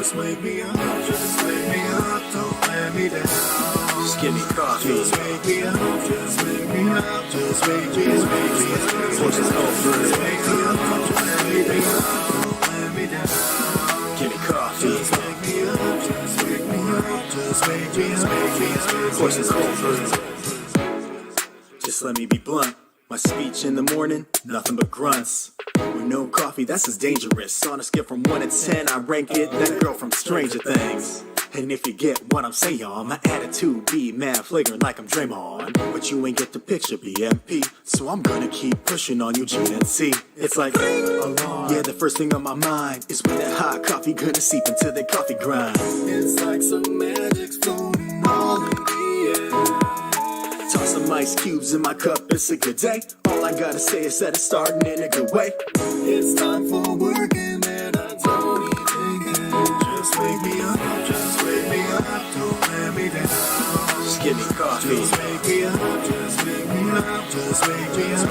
Just wake me up, just wake me up, don't let me down. Just give me coffee. Just wake me up, just wake me up, just wake me up. Horses go through. Just wake me up, just wake me up, don't let me down. Give me coffee. Just wake me up, just wake me up, just wake me up. Horses go through. Just let me be blunt. My speech in the morning, nothing but grunts. With no coffee, that's as dangerous. On a scale from 1 to 10, I rank it that girl from Stranger Things. And if you get what I'm saying, my attitude be mad flagrant like I'm Draymond. But you ain't get the picture, BMP. So I'm gonna keep pushing on you, GNC. It's like, yeah, the first thing on my mind is when that hot coffee gonna seep into the coffee grind. It's like some magic's floating all in the air. Toss some ice cubes in my cup, it's a good day. All I gotta say is that it's starting in a good way. It's time for work and man, I don't even care. Just wake me up, just wake me up, don't let me down. Just give me coffee. Just wake me up, just wake me up, just wake me up.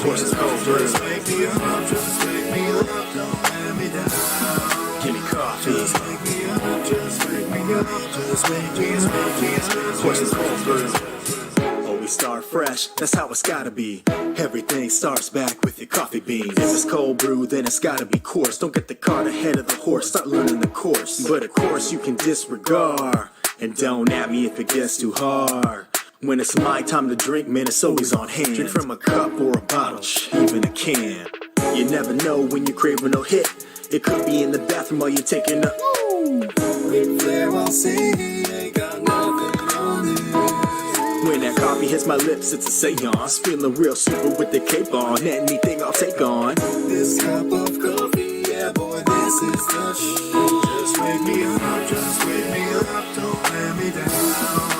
Horses go through. Just wake me up, just wake me up, don't let me down. Give me coffee. Just wake me up, just wake me up, just wake me up. Horses go through. Start fresh, that's how it's gotta be. Everything starts back with your coffee beans. If it's cold brew, then it's gotta be coarse. Don't get the cart ahead of the horse, start learning the course. But of course you can disregard, and don't at me if it gets too hard. When it's my time to drink, man, it's always on hand. Drink from a cup or a bottle, even a can. You never know when you're craving a hit. It could be in the bathroom while you're taking a Ric Flair while singing, ain't got nothing on it. When that coffee hits my lips, it's a seance. Feeling real super with the cape on. Anything I'll take on. This cup of coffee, yeah boy, this is the shit. Just wake me up, just wake me up, don't let me down.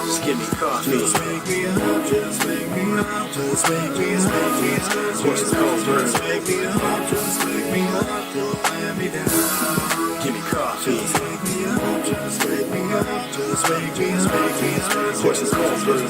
Just give me coffee. Just wake me up, just wake me up, just wake me up. Horses go through. Just wake me up, just wake me up, don't let me down. Give me coffee. Just wake me up, just wake me up, just wake me up. Horses go through.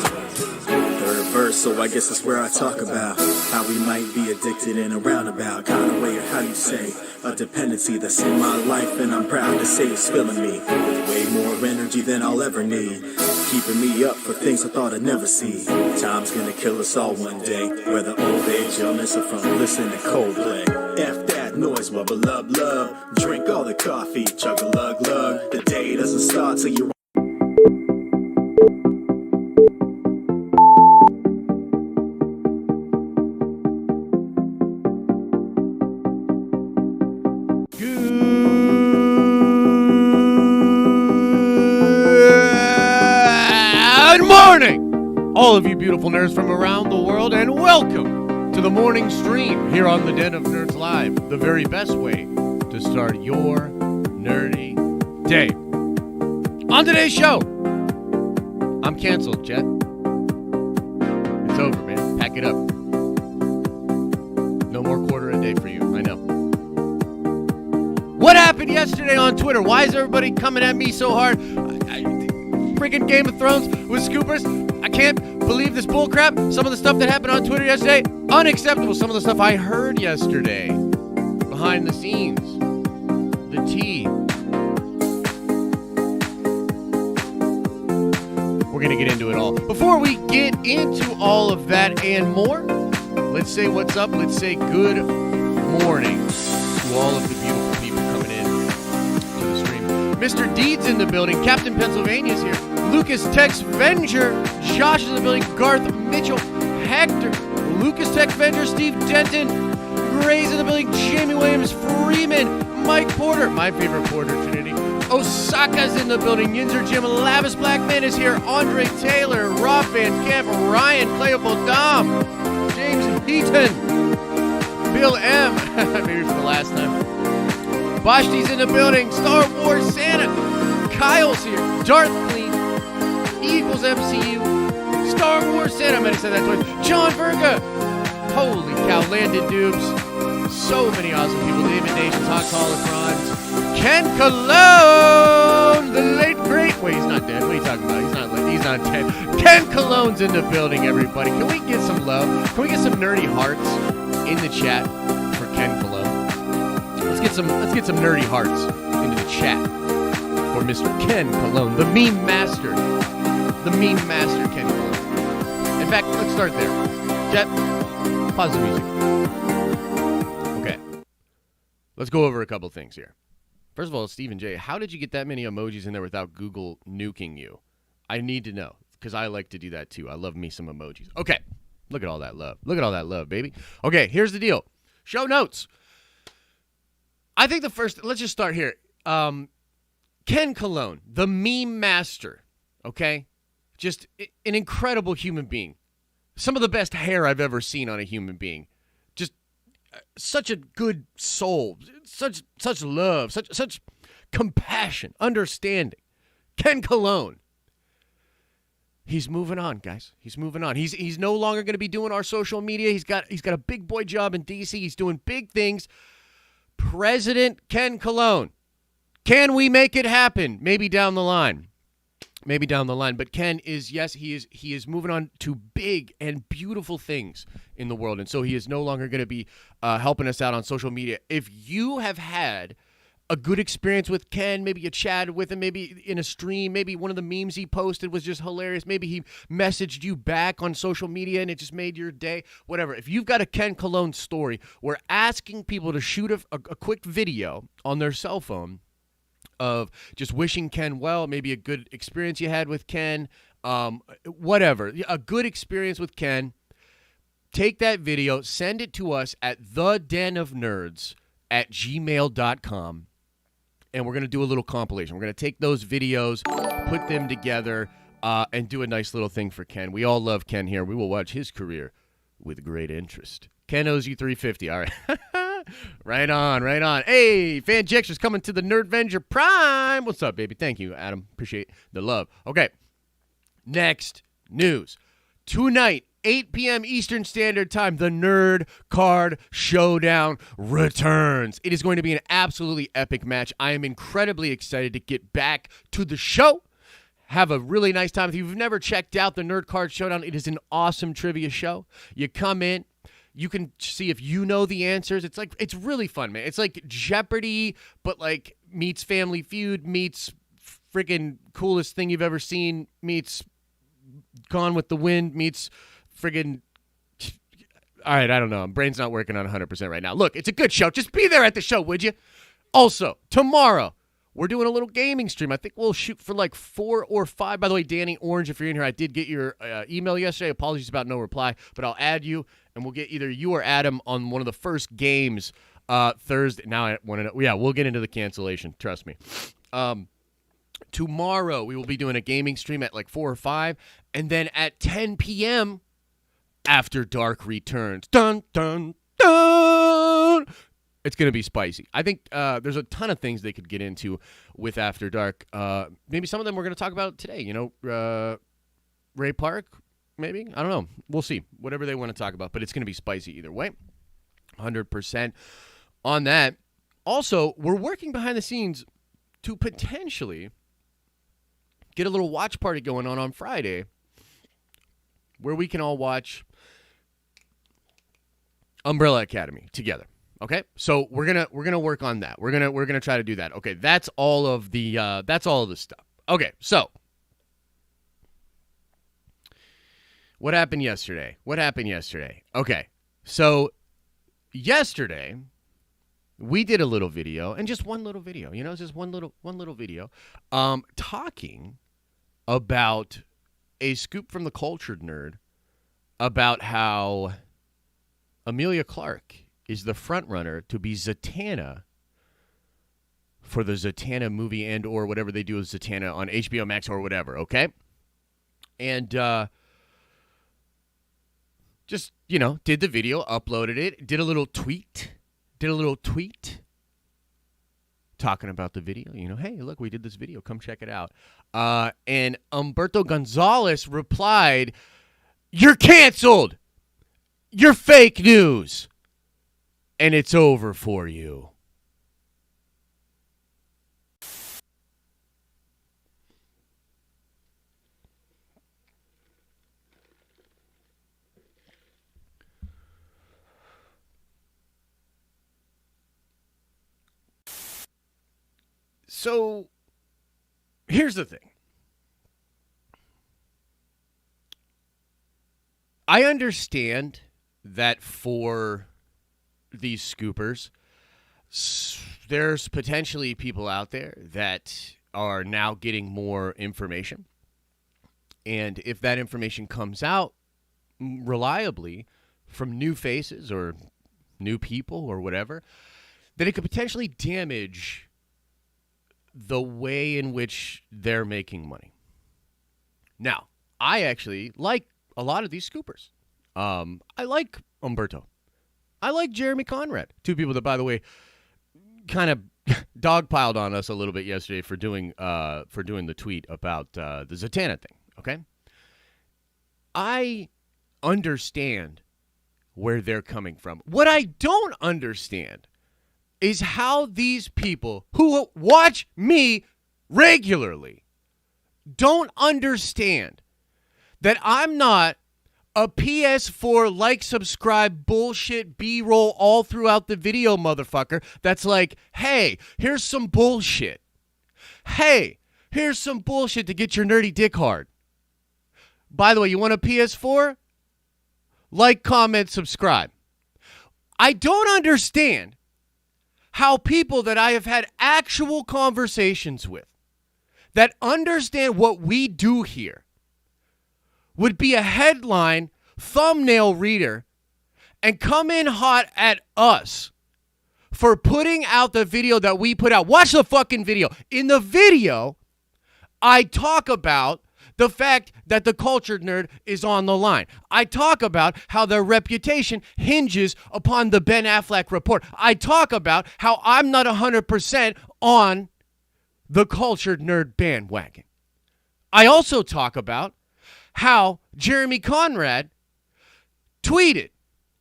Third verse, so I guess that's where I talk about how we might be addicted in a roundabout kind of way, or how you say, a dependency that's in my life, and I'm proud to say it's filling me with way more energy than I'll ever need, keeping me up for things I thought I'd never see. Time's gonna kill us all one day, whether old age, illness, or from listening to Coldplay. F that noise, wubba lub love, drink all the coffee, chug a lug lug. The day doesn't start till you're all of you beautiful nerds from around the world, and welcome to the morning stream here on the Den of Nerds Live, the very best way to start your nerdy day. On today's show, I'm canceled, Jet. It's over, man. Pack it up. No more quarter a day for you, I know. What happened yesterday on Twitter? Why is everybody coming at me so hard? Freaking Game of Thrones with scoopers. I can't believe this bullcrap. Some of the stuff that happened on Twitter yesterday, unacceptable. Some of the stuff I heard yesterday, behind the scenes, the tea. We're going to get into it all. Before we get into all of that and more, let's say what's up. Let's say good morning to all of the beautiful people coming in to the stream. Mr. Deeds in the building. Captain Pennsylvania's here. Lucas Tex Venger, Josh is in the building, Garth Mitchell, Hector, Lucas Tex Venger, Steve Denton, Gray's in the building, Jamie Williams, Freeman, Mike Porter, my favorite Porter Trinity, Osaka's in the building, Yinzer Jim, Lavis Blackman is here, Andre Taylor, Rob Van Camp, Ryan Claypool, Dom, James Heaton, Bill M, maybe for the last time, Bashti's in the building, Star Wars Santa, Kyle's here, Darth Clean, equals MCU, Star Wars Santa, I might have said that twice, John Verga, holy cow, Landon Dubes, so many awesome people, David Nations, Hot Holocrons, Ken Cologne, the late great, wait, he's not dead, what are you talking about, he's not dead, Ken Cologne's in the building, everybody, can we get some love, can we get some nerdy hearts in the chat for Ken Cologne, let's get some nerdy hearts into the chat. for Mr. Ken Cologne, the meme master. The meme master, Ken Cologne. In fact, let's start there. Jet, pause the music. Okay. Let's go over a couple things here. First of all, Stephen J., how did you get that many emojis in there without Google nuking you? I need to know, because I like to do that too. I love me some emojis. Okay. Look at all that love. Look at all that love, baby. Okay, here's the deal. Show notes. I think let's just start here. Ken Cologne, the meme master, okay? Just an incredible human being. Some of the best hair I've ever seen on a human being. Just such a good soul. Such love. Such compassion, understanding. Ken Cologne. He's moving on, guys. He's moving on. He's no longer going to be doing our social media. He's got a big boy job in DC. He's doing big things. President Ken Cologne. Can we make it happen? Maybe down the line. But Ken is, yes, he is moving on to big and beautiful things in the world. And so he is no longer going to be helping us out on social media. If you have had a good experience with Ken, maybe you chatted with him, maybe in a stream, maybe one of the memes he posted was just hilarious, maybe he messaged you back on social media and it just made your day, whatever. If you've got a Ken Cologne story, we're asking people to shoot a quick video on their cell phone of just wishing Ken well, maybe a good experience you had with Ken, whatever, a good experience with Ken. Take that video, send it to us at thedenofnerds@gmail.com. And we're going to do a little compilation. We're going to take those videos, put them together, and do a nice little thing for Ken. We all love Ken here. We will watch his career with great interest. Ken owes you $350. All right. Right on. Hey, Fanjexter's coming to the Nerdvenger Prime. What's up, baby? Thank you, Adam. Appreciate the love. Okay. Next news. Tonight, 8 p.m. Eastern Standard Time, the Nerd Card Showdown returns. It is going to be an absolutely epic match. I am incredibly excited to get back to the show. Have a really nice time. If you've never checked out the Nerd Card Showdown, it is an awesome trivia show. You come in, you can see if you know the answers. It's really fun, man. It's like Jeopardy, but like meets Family Feud, meets freaking coolest thing you've ever seen, meets Gone with the Wind, meets friggin', all right, I don't know. Brain's not working on 100% right now. Look, it's a good show. Just be there at the show, would you? Also, tomorrow, we're doing a little gaming stream. I think we'll shoot for like 4 or 5. By the way, Danny Orange, if you're in here, I did get your email yesterday. Apologies about no reply, but I'll add you, and we'll get either you or Adam on one of the first games Thursday. Now I want to know. Yeah, we'll get into the cancellation. Trust me. Tomorrow, we will be doing a gaming stream at like 4 or 5, and then at 10 p.m., After Dark returns. Dun, dun, dun! It's going to be spicy. I think there's a ton of things they could get into with After Dark. Maybe some of them we're going to talk about today. You know, Ray Park, maybe? I don't know. We'll see. Whatever they want to talk about. But it's going to be spicy either way. 100% on that. Also, we're working behind the scenes to potentially get a little watch party going on Friday where we can all watch Umbrella Academy together. Okay, so we're gonna work on that. We're gonna try to do that. Okay, that's all of the stuff. Okay, so what happened yesterday? Okay, so yesterday we did a little video, and just one little video. You know, just one little video, talking about a scoop from the Cultured Nerd about how Emilia Clarke is the front runner to be Zatanna for the Zatanna movie and or whatever they do with Zatanna on HBO Max or whatever, okay? And just, you know, did the video, uploaded it, did a little tweet talking about the video. You know, hey, look, we did this video. Come check it out. And Humberto Gonzalez replied, "You're canceled. You're fake news. And it's over for you." So here's the thing. I understand that for these scoopers, there's potentially people out there that are now getting more information. And if that information comes out reliably from new faces or new people or whatever, then it could potentially damage the way in which they're making money. Now, I actually like a lot of these scoopers. I like Umberto. I like Jeremy Conrad. Two people that, by the way, kind of dogpiled on us a little bit yesterday for doing the tweet about the Zatanna thing. Okay, I understand where they're coming from. What I don't understand is how these people who watch me regularly don't understand that I'm not a PS4 like, subscribe, bullshit, B-roll all throughout the video motherfucker that's like, hey, here's some bullshit. Hey, here's some bullshit to get your nerdy dick hard. By the way, you want a PS4? Like, comment, subscribe. I don't understand how people that I have had actual conversations with that understand what we do here would be a headline thumbnail reader and come in hot at us for putting out the video that we put out. Watch the fucking video. In the video, I talk about the fact that the cultured nerd is on the line. I talk about how their reputation hinges upon the Ben Affleck report. I talk about how I'm not 100% on the cultured nerd bandwagon. I also talk about how Jeremy Conrad tweeted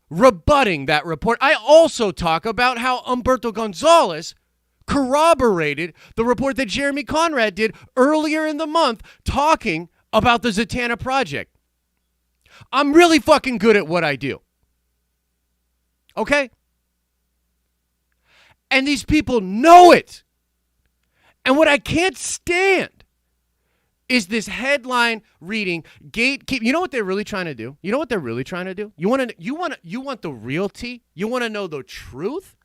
rebutting that report. I also talk about how Humberto Gonzalez corroborated the report that Jeremy Conrad did earlier in the month talking about the Zatanna project. I'm really fucking good at what I do. Okay? And these people know it. And what I can't stand is this headline reading gatekeep. You know what they're really trying to do? You know what they're really trying to do? You want the real tea? You want to know the truth?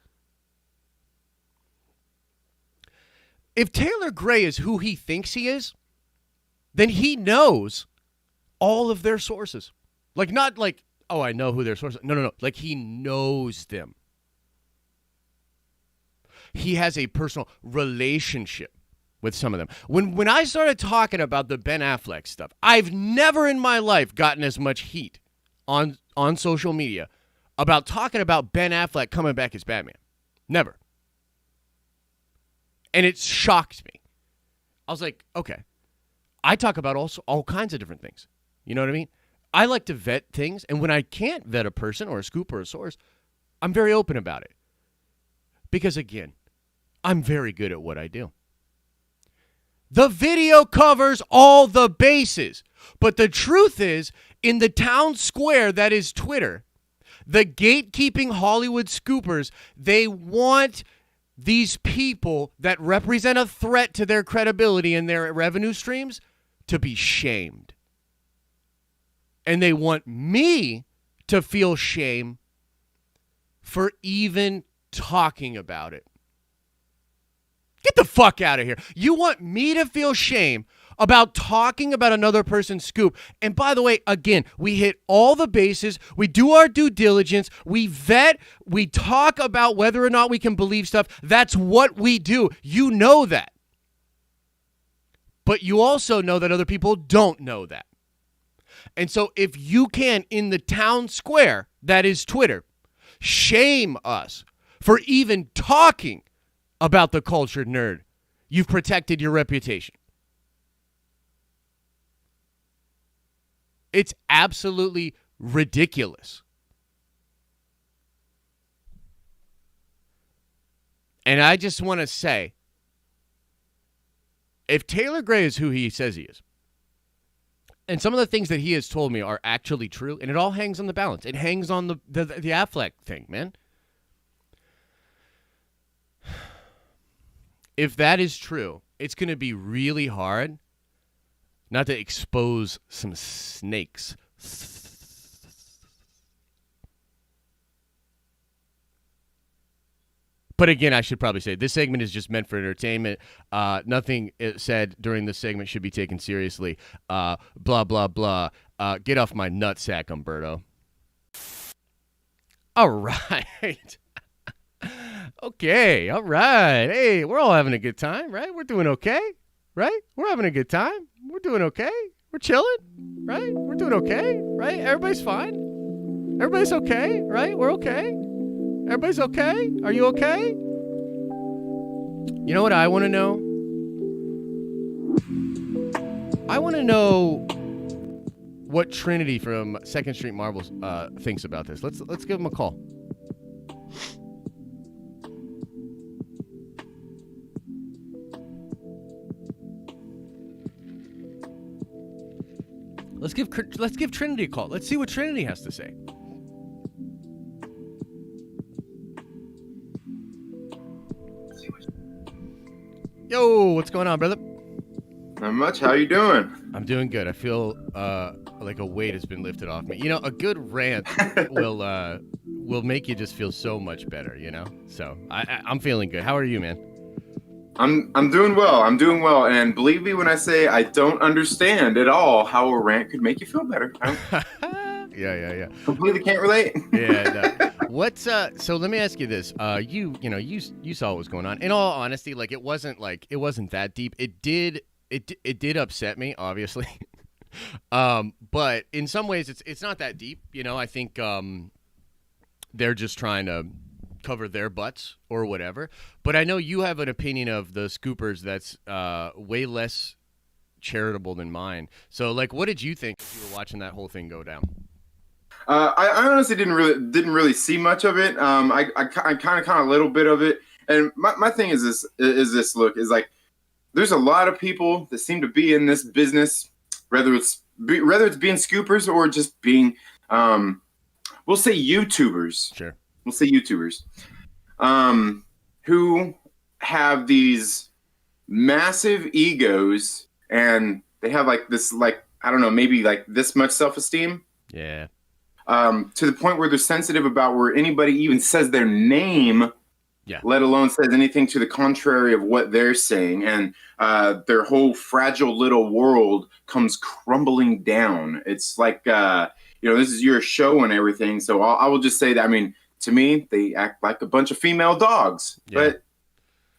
If Taylor Gray is who he thinks he is, then he knows all of their sources. Like, not like, oh, I know who their sources are. No. Like, he knows them. He has a personal relationship with some of them. When I started talking about the Ben Affleck stuff, I've never in my life gotten as much heat on social media about talking about Ben Affleck coming back as Batman. Never. And it shocked me. I was like, okay. I talk about all kinds of different things. You know what I mean? I like to vet things, and when I can't vet a person or a scoop or a source, I'm very open about it. Because, again, I'm very good at what I do. The video covers all the bases. But the truth is, in the town square that is Twitter, the gatekeeping Hollywood scoopers, they want these people that represent a threat to their credibility and their revenue streams to be shamed. And they want me to feel shame for even talking about it. Get the fuck out of here. You want me to feel shame about talking about another person's scoop. And by the way, again, we hit all the bases. We do our due diligence. We vet. We talk about whether or not we can believe stuff. That's what we do. You know that. But you also know that other people don't know that. And so if you can, in the town square that is Twitter, shame us for even talking about the cultured nerd, you've protected your reputation. It's absolutely ridiculous. And I just want to say, if Taylor Gray is who he says he is, and some of the things that he has told me are actually true, and it all hangs on the balance. It hangs on the Affleck thing, man. If that is true, it's going to be really hard not to expose some snakes. But again, I should probably say this segment is just meant for entertainment. Nothing said during this segment should be taken seriously. Blah, blah, blah. Get off my nutsack, Umberto. All right. Okay, all right. Hey, we're all having a good time, right? We're doing okay, right? We're having a good time. We're doing okay. We're chilling, right? We're doing okay, right? Everybody's fine. Everybody's okay, right? We're okay. Everybody's okay? Are you okay? You know what I want to know? I want to know what Trinity from 2nd Street Marbles thinks about this. Let's give him a call. Let's give Trinity a call. Let's see what Trinity has to say. Yo, what's going on, brother? Not much. How you doing? I'm doing good. I feel like a weight has been lifted off me. You know, a good rant will make you just feel so much better. You know, so I'm feeling good. How are you, man? I'm doing well. I'm doing well, and believe me when I say I don't understand at all how a rant could make you feel better. Yeah. Completely can't relate. Yeah. No. What's so let me ask you this. You saw what was going on. In all honesty, like it wasn't that deep. It did upset me, obviously. But in some ways it's not that deep, you know. I think they're just trying to cover their butts or whatever. But I know you have an opinion of the scoopers that's way less charitable than mine. So like what did you think as you were watching that whole thing go down? I honestly didn't really see much of it. I kind of a little bit of it. And my thing is this look is like there's a lot of people that seem to be in this business, whether it's being scoopers or just being we'll say YouTubers. Sure. We'll say YouTubers. Who have these massive egos and they have like this I don't know, maybe like this much self-esteem. Yeah. To the point where they're sensitive about where anybody even says their name, let alone says anything to the contrary of what they're saying. And their whole fragile little world comes crumbling down. It's like, this is your show and everything. So I will just say that, I mean, to me, they act like a bunch of female dogs. Yeah. But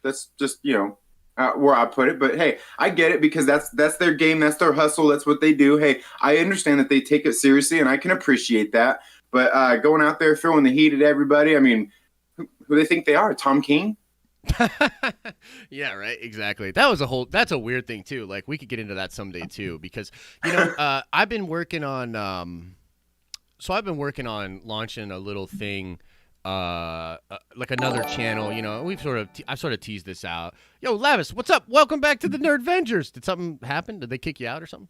that's just, where I put it. But hey, I get it because that's their game. That's their hustle. That's what they do. Hey, I understand that they take it seriously and I can appreciate that. But going out there, throwing the heat at everybody. I mean, who do they think they are? Tom King? Yeah, right. Exactly. That's a weird thing too. Like we could get into that someday too, because, I've been working on launching a little thing, like another channel, I've sort of teased this out. Yo, Lavis, what's up? Welcome back to the Nerd Vengers. Did something happen? Did they kick you out or something?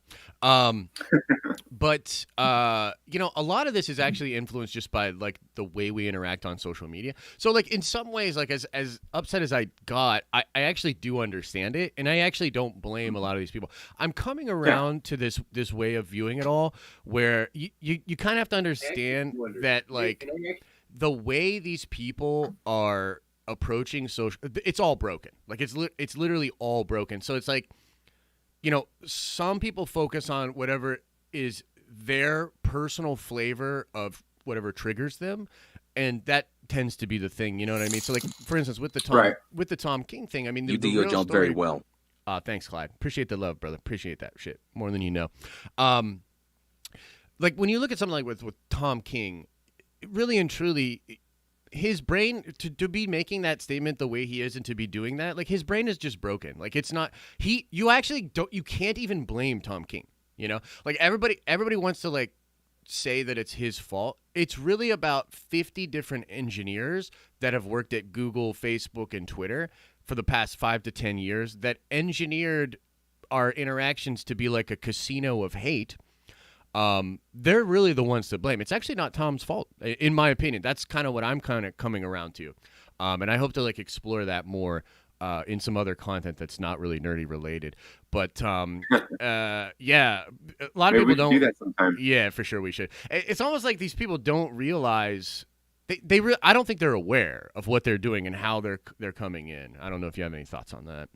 But a lot of this is actually influenced just by like the way we interact on social media. So like in some ways, like as upset as I got, I actually do understand it, and I actually don't blame a lot of these people. I'm coming around to this way of viewing it all, where you kind of have to understand that like the way these people are approaching social, it's all broken. Like it's literally all broken. So it's like, some people focus on whatever is their personal flavor of whatever triggers them, and that tends to be the thing. You know what I mean? So like, for instance, with the Tom King thing, I mean, you do your job very well. Thanks, Clyde. Appreciate the love, brother. Appreciate that shit more than you know. Like when you look at something like with Tom King, really and truly, his brain to be making that statement the way he is and to be doing that, like his brain is just broken. Like it's not you can't even blame Tom King. Like everybody wants to like say that it's his fault. It's really about 50 different engineers that have worked at Google, Facebook, and Twitter for the past 5 to 10 years that engineered our interactions to be like a casino of hate. They're really the ones to blame. It's actually not Tom's fault, in my opinion. That's kind of what I'm kind of coming around to. And I hope to like explore that more in some other content that's not really nerdy related. But yeah, a lot of Maybe people we don't should do that sometime. Yeah, for sure we should. It's almost like these people don't realize I don't think they're aware of what they're doing and how they're coming in. I don't know if you have any thoughts on that.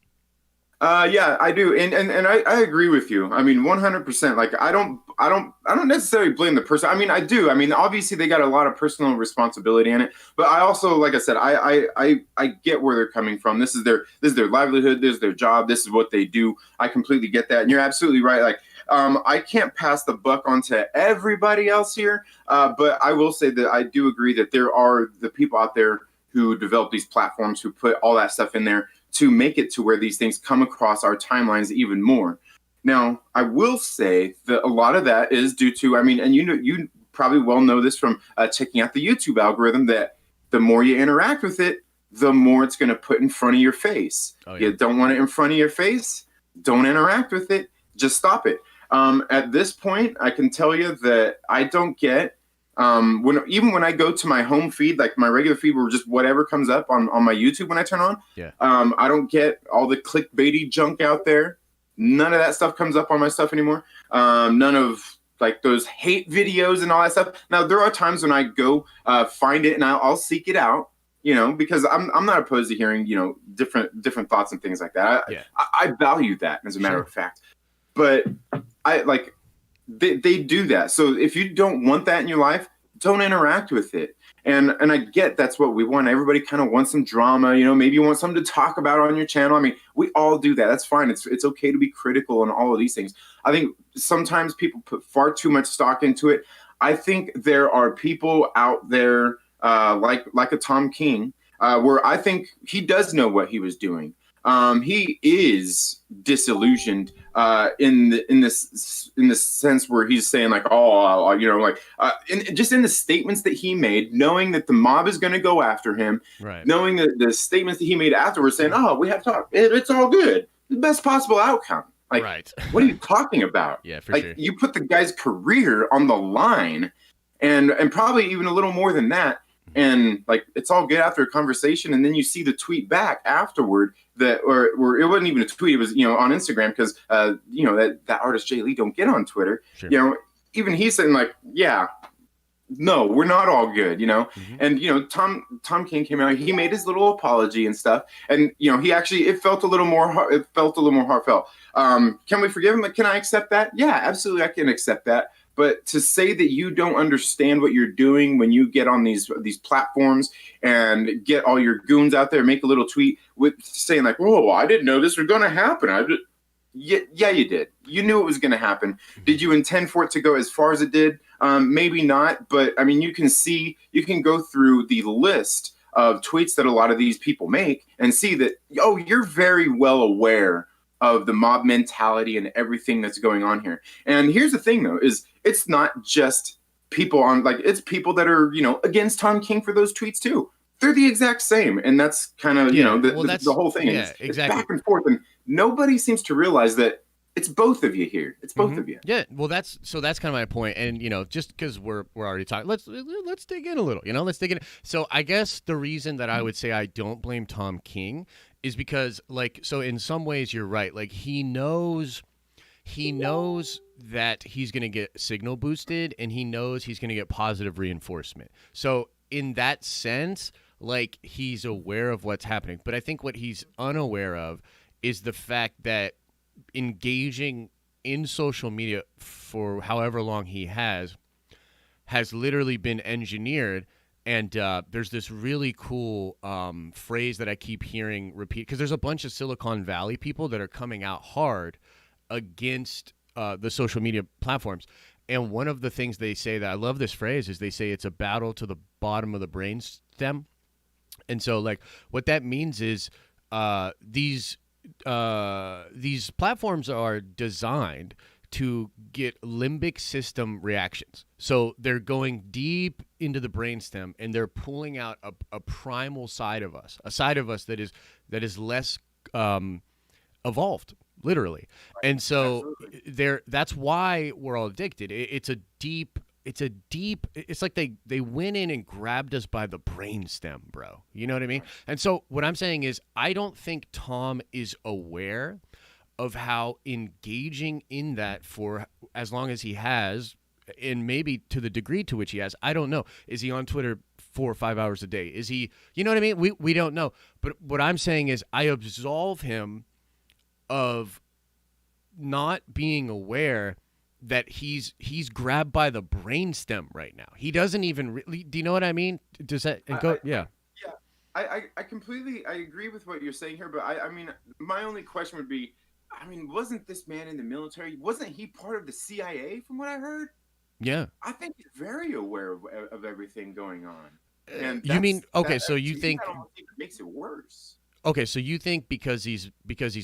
Yeah, I do, and I agree with you. I mean, 100%. Like, I don't necessarily blame the person. I mean, I do. I mean, obviously they got a lot of personal responsibility in it, but I also, like I said, I get where they're coming from. This is their livelihood. This is their job. This is what they do. I completely get that, and you're absolutely right. Like, I can't pass the buck on to everybody else here, but I will say that I do agree that there are the people out there who develop these platforms, who put all that stuff in there to make it to where these things come across our timelines even more. Now, I will say that a lot of that is due to, I mean, and you probably well know this from checking out the YouTube algorithm, that the more you interact with it, the more it's going to put in front of your face. Oh, yeah. You don't want it in front of your face, don't interact with it, just stop it. At this point, I can tell you that I don't get, when I go to my home feed, like my regular feed, where just whatever comes up on my YouTube when I turn on, I don't get all the clickbaity junk out there. None of that stuff comes up on my stuff anymore. None of like those hate videos and all that stuff. Now, there are times when I go find it and I'll seek it out, because I'm not opposed to hearing, different thoughts and things like that. I value that, as a matter of fact. But They do that. So if you don't want that in your life, don't interact with it. And I get that's what we want. Everybody kind of wants some drama. Maybe you want something to talk about on your channel. I mean, we all do that. That's fine. It's okay to be critical on all of these things. I think sometimes people put far too much stock into it. I think there are people out there like a Tom King, where I think he does know what he was doing. He is disillusioned in the sense where he's saying like, just in the statements that he made, knowing that the mob is going to go after him, right? Knowing that the statements that he made afterwards, saying, "Oh, we have talked. It's all good, the best possible outcome." Like, right. What are you talking about? Yeah, for sure. You put the guy's career on the line, and probably even a little more than that. And like, it's all good after a conversation, and then you see the tweet back afterward that, or it wasn't even a tweet, it was on Instagram, because that artist Jay Lee don't get on Twitter. Sure. Even he's saying like, yeah, no, we're not all good, Mm-hmm. And Tom King came out, he made his little apology and stuff, and he actually, it felt a little more heartfelt. Can we forgive him? Like, can I accept that? Yeah, absolutely, I can accept that. But to say that you don't understand what you're doing when you get on these platforms and get all your goons out there, make a little tweet with saying like, "Whoa, I didn't know this was going to happen." Yeah, you did. You knew it was going to happen. Did you intend for it to go as far as it did? Maybe not. But I mean, you can go through the list of tweets that a lot of these people make and see that, you're very well aware of the mob mentality and everything that's going on here. And here's the thing, though, is it's not just people it's people that are, against Tom King for those tweets too. They're the exact same. And that's kind of, the whole thing. Yeah, exactly. It's back and forth. And nobody seems to realize that it's both of you here. It's both of you. Yeah. Well, that's kind of my point. And, just because we're already talking, let's dig in a little, let's dig in. So I guess the reason that I would say I don't blame Tom King is because, so in some ways you're right. Like, he knows that he's going to get signal boosted, and he knows he's going to get positive reinforcement. So in that sense, he's aware of what's happening. But I think what he's unaware of is the fact that engaging in social media for however long he has literally been engineered. And there's this really cool phrase that I keep hearing repeat, because there's a bunch of Silicon Valley people that are coming out hard against the social media platforms. And one of the things they say that I love this phrase is they say it's a battle to the bottom of the brainstem. And so what that means is these platforms are designed to get limbic system reactions. So they're going deep into the brainstem, and they're pulling out a primal side of us, a side of us that is less evolved, literally. And so that's why we're all addicted. It's it's a deep. It's like they went in and grabbed us by the brainstem, bro. You know what I mean? And so what I'm saying is, I don't think Tom is aware of how engaging in that for as long as he has, and maybe to the degree to which he has. I don't know. Is he on Twitter 4 or 5 hours a day? Is he? You know what I mean? We don't know. But what I'm saying is, I absolve him of not being aware that he's grabbed by the brainstem right now. He doesn't even really. Do you know what I mean? Does that go? Yeah. Yeah, I completely agree with what you're saying here, but I mean, my only question would be, I mean, wasn't this man in the military? Wasn't he part of the CIA? From what I heard. Yeah. I think he's very aware of everything going on. And you mean okay? that, so you think that almost even makes it worse? Okay, so you think because he's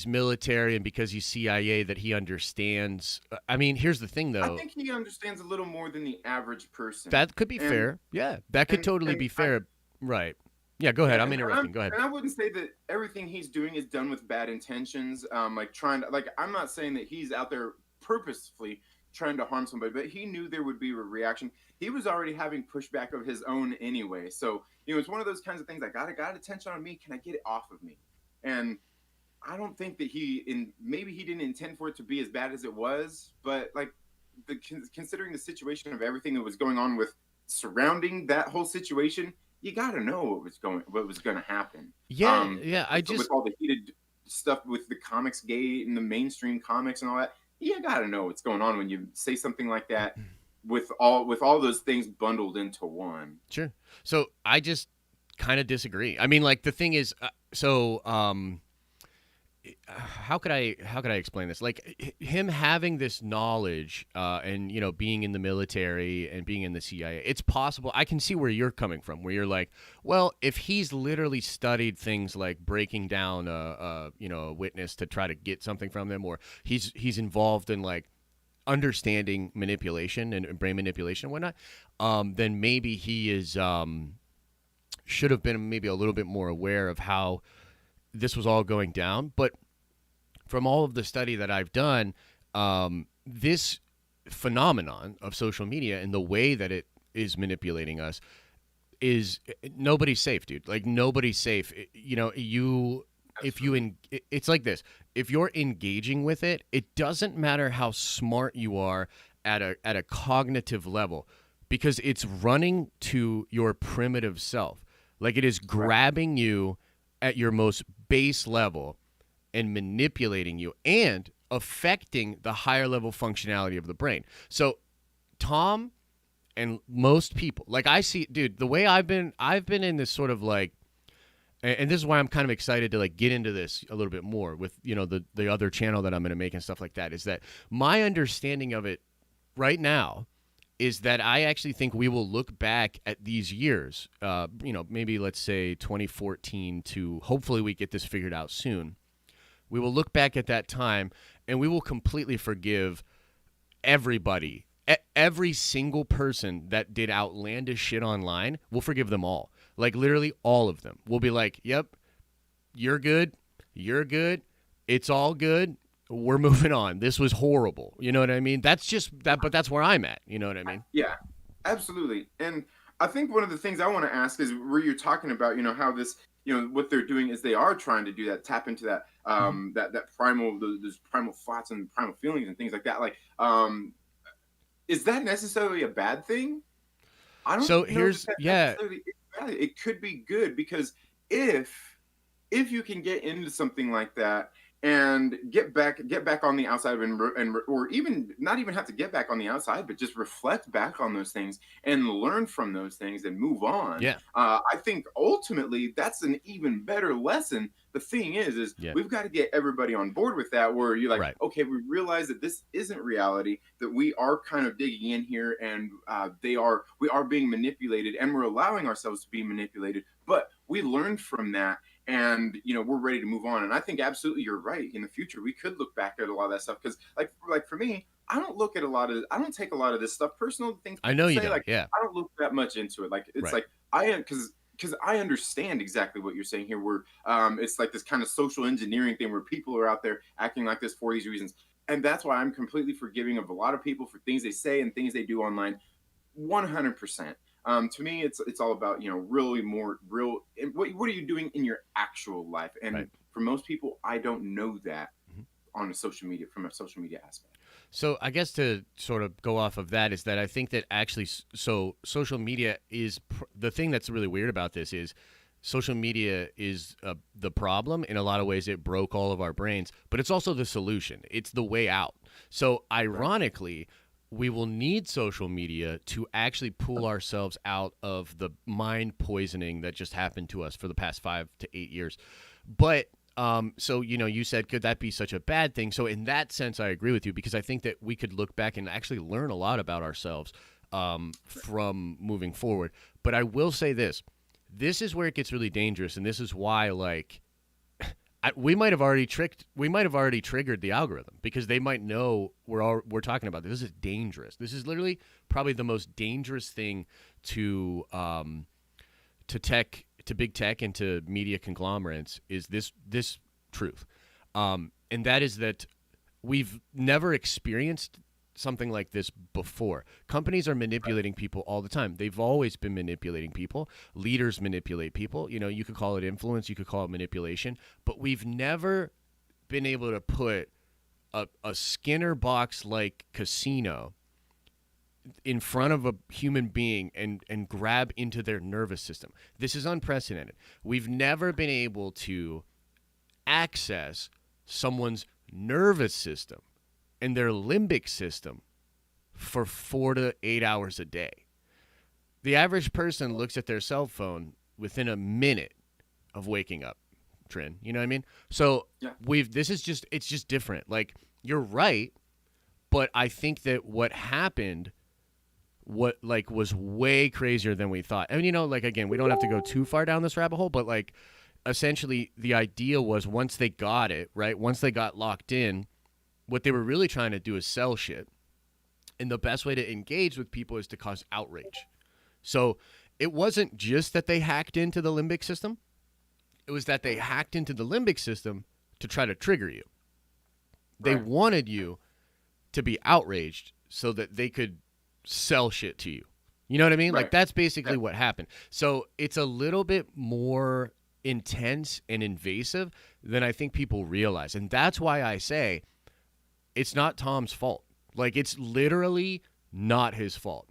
military and because he's CIA that he understands? I mean, here's the thing, though. I think he understands a little more than the average person. That could be fair. Yeah, that could totally be fair. Right. Yeah, go ahead. I'm interrupting. Go ahead. And I wouldn't say that everything he's doing is done with bad intentions. Like trying to, like, I'm not saying that he's out there purposefully trying to harm somebody, but he knew there would be a reaction. He was already having pushback of his own anyway. So, it's one of those kinds of things. I got attention on me. Can I get it off of me? And I don't think that maybe he didn't intend for it to be as bad as it was, but like considering the situation of everything that was going on with surrounding that whole situation, you got to know what was going to happen. Yeah. With all the heated stuff with the comics gate and the mainstream comics and all that, you got to know what's going on when you say something like that with all those things bundled into one. Sure. So I just kind of disagree. I mean, like, the thing is, how could I explain this? Like, him having this knowledge and being in the military and being in the CIA, it's possible. I can see where you're coming from, where you're like, well, if he's literally studied things like breaking down a witness to try to get something from them, or he's involved in like understanding manipulation and brain manipulation and whatnot, then maybe he is should have been maybe a little bit more aware of how this was all going down. But from all of the study that I've done, this phenomenon of social media and the way that it is manipulating us is nobody's safe, dude. Like, nobody's safe. It's like this. If you're engaging with it, it doesn't matter how smart you are at a cognitive level, because it's running to your primitive self. Like, it is grabbing you at your most base level and manipulating you and affecting the higher level functionality of the brain. So Tom and most people, like, I see, dude, the way I've been in this sort of like, and this is why I'm kind of excited to like get into this a little bit more with, the other channel that I'm going to make and stuff like that, is that my understanding of it right now is that I actually think we will look back at these years, maybe let's say 2014 to hopefully we get this figured out soon. We will look back at that time and we will completely forgive everybody. Every single person that did outlandish shit online, we'll forgive them all. Like, literally all of them. We'll be like, yep, you're good. You're good. It's all good. We're moving on. This was horrible. You know what I mean? That's just that, but that's where I'm at. You know what I mean? Yeah, absolutely. And I think one of the things I want to ask is where you're talking about, how this, what they're doing is they are trying to do that, tap into that, that primal, those primal thoughts and primal feelings and things like that. Like, is that necessarily a bad thing? I don't. So know here's, yeah, it could be good, because if you can get into something like that and get back on the outside and or even not even have to get back on the outside, but just reflect back on those things and learn from those things and move on. Yeah. I think ultimately that's an even better lesson. The thing is we've got to get everybody on board with that, where you're like, right, okay, we realize that this isn't reality, that we are kind of digging in here, and we are being manipulated, and we're allowing ourselves to be manipulated, but we learned from that. And we're ready to move on. And I think absolutely you're right. In the future, we could look back at a lot of that stuff, because like for me, I don't take a lot of this stuff, personal things. I know you don't. Like, yeah, I don't look that much into it. Like, it's right. Like I am, because I understand exactly what you're saying here. Where it's like this kind of social engineering thing where people are out there acting like this for these reasons, and that's why I'm completely forgiving of a lot of people for things they say and things they do online. 100%. To me, it's all about, really more real. What are you doing in your actual life? And Right. for most people, I don't know that Mm-hmm. on a social media from a social media aspect. So I guess to sort of go off of that is that I think that actually, so social media is the thing that's really weird about this is social media is the problem. In a lot of ways, it broke all of our brains, but it's also the solution. It's the way out. So ironically, we will need social media to actually pull ourselves out of the mind poisoning that just happened to us for the past 5 to 8 years. But so you said, could that be such a bad thing? So in that sense, I agree with you because I think that we could look back and actually learn a lot about ourselves from moving forward. But I will say this: this is where it gets really dangerous, and this is why, like, we might have already triggered the algorithm because they might know we're talking about this. This is dangerous. This is literally probably the most dangerous thing to tech, to big tech, and to media conglomerates is this truth, and that is that we've never experienced something like this before. Companies are manipulating people all the time. They've always been manipulating people. Leaders manipulate people. You could call it influence, you could call it manipulation, but we've never been able to put a Skinner box like casino in front of a human being and grab into their nervous system. This is unprecedented. We've never been able to access someone's nervous system and their limbic system for 4 to 8 hours a day. The average person looks at their cell phone within a minute of waking up, Trin. You know what I mean? So it's just different. Like, you're right, but I think that what happened was way crazier than we thought. I mean, again, we don't have to go too far down this rabbit hole, but like essentially the idea was once they got it, right? Once they got locked in, what they were really trying to do is sell shit. And the best way to engage with people is to cause outrage. So it wasn't just that they hacked into the limbic system. It was that they hacked into the limbic system to try to trigger you. They wanted you to be outraged so that they could sell shit to you. You know what I mean? Like, that's basically what happened. So it's a little bit more intense and invasive than I think people realize. And that's why I say it's not Tom's fault. Like, it's literally not his fault.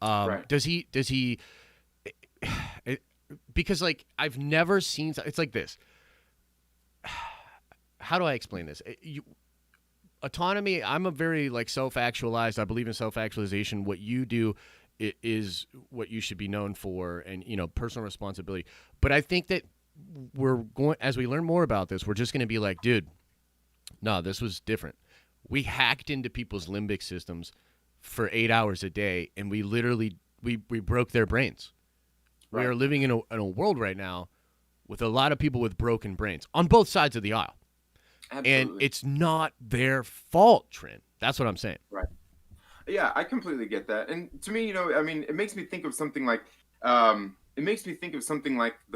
Does he because, like, I've never seen, it's like this. How do I explain this? Autonomy, I'm a very, like, self-actualized. I believe in self-actualization. What you do is what you should be known for, and, personal responsibility. But I think that as we learn more about this, we're just going to be like, dude, no, this was different. We hacked into people's limbic systems for 8 hours a day, and we literally, we broke their brains. We are living in a world right now with a lot of people with broken brains on both sides of the aisle. Absolutely. And it's not their fault, Trent. That's what I'm saying. Right. Yeah, I completely get that. And to me, it makes me think of something like, the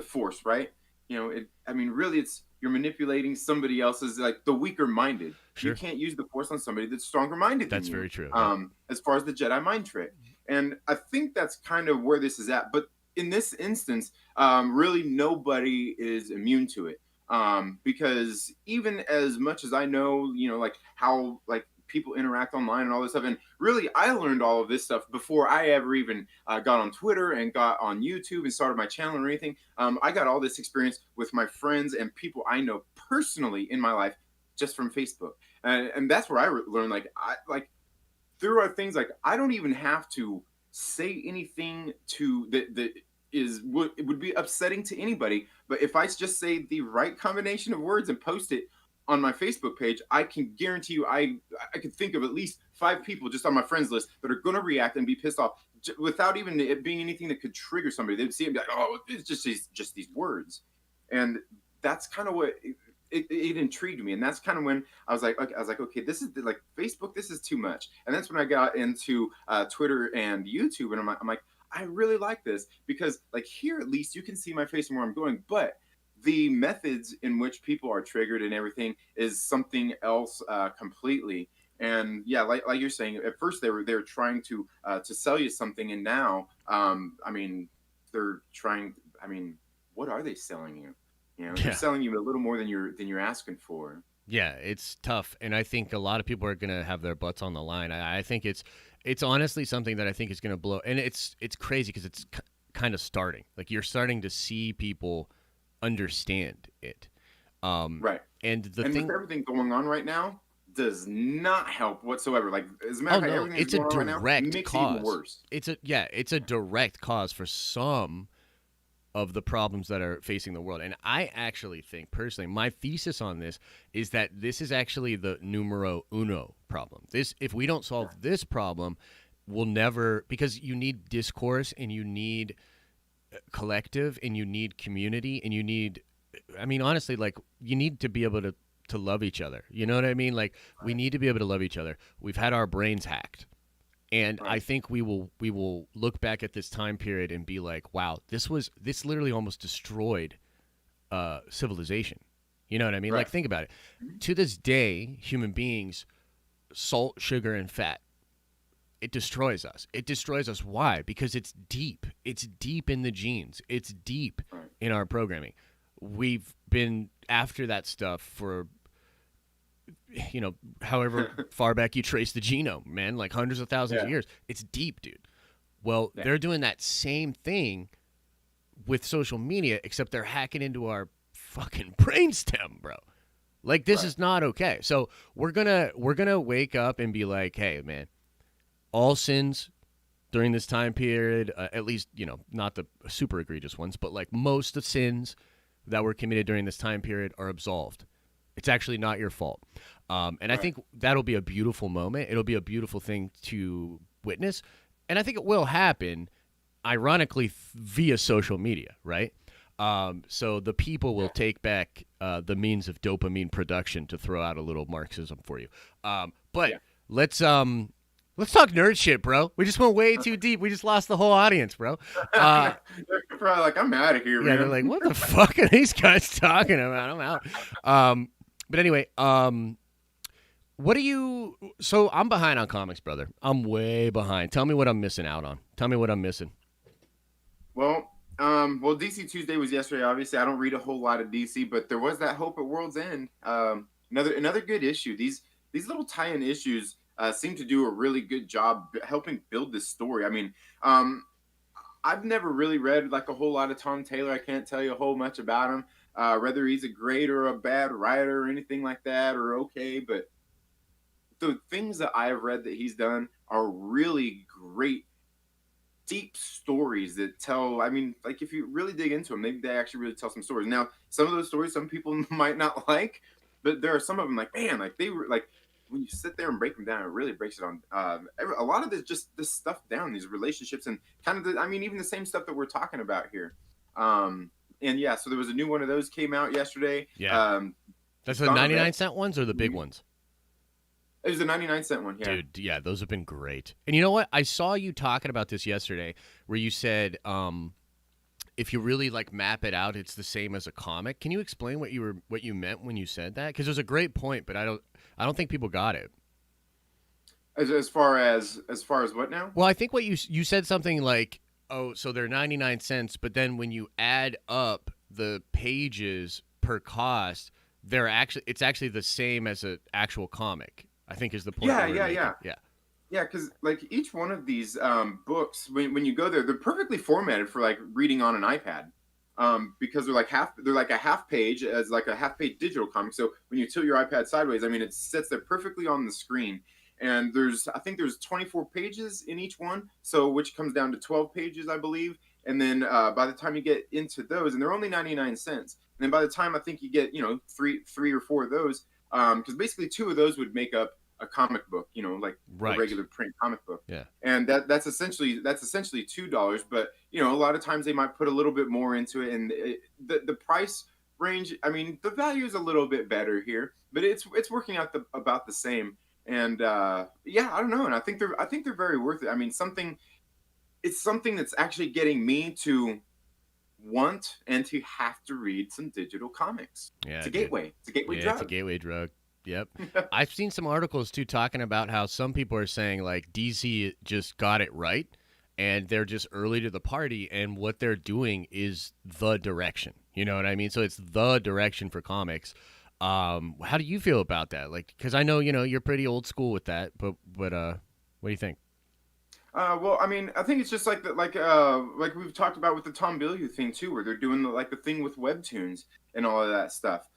Force, right? Really, you're manipulating somebody else's, like, the weaker minded. Sure. You can't use the Force on somebody that's stronger minded than you. That's very true. As far as the Jedi mind trick. And I think that's kind of where this is at. But in this instance, really nobody is immune to it. Because even as much as I know, like how, like, people interact online and all this stuff, and really I learned all of this stuff before I ever even got on Twitter and got on YouTube and started my channel or anything. I got all this experience with my friends and people I know personally in my life just from Facebook, and that's where I learned, there are things like I don't even have to say anything to that would be upsetting to anybody. But if I just say the right combination of words and post it on my Facebook page, I can guarantee you I could think of at least 5 people just on my friends list that are going to react and be pissed off without even it being anything that could trigger somebody. They'd see it and be like, oh, it's just these words. And that's kind of what it intrigued me. And that's kind of when I was like, okay, this is like Facebook, this is too much. And that's when I got into Twitter and YouTube. And I'm like, I really like this because, like, here at least you can see my face and where I'm going, but the methods in which people are triggered and everything is something else completely. And yeah, like you're saying, at first they were trying to sell you something, and now I mean they're trying. I mean, what are they selling you? You know, they're Yeah. selling you a little more than you're asking for. Yeah, it's tough, and I think a lot of people are gonna have their butts on the line. I think it's honestly something that I think is gonna blow, and it's crazy because it's kind of starting. Like you're starting to see people understand it. Right. And the And with thing, everything going on right now, does not help whatsoever. Like as a matter oh of fact, no, everything that's it's a going on right now direct makes it even cause. worse. It's a direct cause for some of the problems that are facing the world. And I actually think, personally, my thesis on this is that this is actually the numero uno problem. This, if we don't solve this problem, we'll never, because you need discourse and you need collective and you need community and you need, I mean, honestly, like you need to be able to love each other. You know what I mean? Like we need to be able to love each other. We've had our brains hacked. And I think we will look back at this time period and be like, wow, this literally almost destroyed civilization. You know what I mean? Right. Like think about it. To this day, human beings, salt, sugar, and fat, it destroys us. It destroys us. Why? Because it's deep. It's deep in the genes. It's deep in our programming. We've been after that stuff for, you know, however far back you trace the genome, man, like hundreds of thousands of years. It's deep, dude. Well, they're doing that same thing with social media, except they're hacking into our fucking brainstem, bro. Like this is not okay. So we're gonna wake up and be like, hey, man, all sins during this time period, at least, you know, not the super egregious ones, but like most of sins that were committed during this time period are absolved. It's actually not your fault. And I think that'll be a beautiful moment. It'll be a beautiful thing to witness. And I think it will happen, ironically, via social media, right? So the people will take back the means of dopamine production, to throw out a little Marxism for you. But let's talk nerd shit, bro. We just went way too deep. We just lost the whole audience, bro. They're probably like, I'm out of here, man. Yeah, they're like, what the fuck are these guys talking about? I'm out. But anyway, what do you? So I'm behind on comics, brother. I'm way behind. Tell me what I'm missing out on. Tell me what I'm missing. Well, DC Tuesday was yesterday. Obviously, I don't read a whole lot of DC, but there was that Hope at World's End. Another good issue. These little tie-in issues seem to do a really good job helping build this story. I mean, I've never really read like a whole lot of Tom Taylor. I can't tell you a whole much about him. Whether he's a great or a bad writer or anything like that, or okay, but the things that I've read that he's done are really great, deep stories that tell. I mean, like if you really dig into them, they actually really tell some stories. Now, some of those stories some people might not like, but there are some of them like, man, like they were like, when you sit there and break them down, it really breaks it on. A lot of this, just this stuff down, these relationships, and kind of I mean, even the same stuff that we're talking about here. And yeah, so there was a new one of those came out yesterday. Yeah. That's the 99-cent ones or the big ones? It was a 99-cent one, yeah. Dude, yeah, those have been great. And you know what? I saw you talking about this yesterday, where you said if you really like map it out, it's the same as a comic. Can you explain what you meant when you said that? Because it was a great point, but I don't think people got it. As far as what now? Well, I think what you said something like, oh, so they're 99 cents, but then when you add up the pages per cost, it's actually the same as an actual comic, I think is the point. Yeah, because like each one of these books, when you go there, they're perfectly formatted for like reading on an iPad, because they're like a half page as like a half page digital comic. So when you tilt your iPad sideways, I mean, it sits there perfectly on the screen. And I think there's 24 pages in each one, so which comes down to 12 pages, I believe. And then by the time you get into those, and they're only 99 cents. And then by the time I think you get, three or four of those, because basically two of those would make up a comic book, like a regular print comic book. Yeah. And that's essentially $2. But a lot of times they might put a little bit more into it, and the price range. I mean, the value is a little bit better here, but it's working out about the same. And I don't know, and I think they're very worth it. I mean, it's something that's actually getting me to want and to have to read some digital comics. Yeah, it's a gateway. It's a gateway drug. It's a gateway drug. Yep. I've seen some articles too talking about how some people are saying like DC just got it right and they're just early to the party and what they're doing is the direction. You know what I mean? So it's the direction for comics. How do you feel about that? Like, because I know, you're pretty old school with that, but what do you think? Well, I mean, I think it's just like that, like we've talked about with the Tom Bilyeu thing too, where they're doing the thing with webtoons and all of that stuff.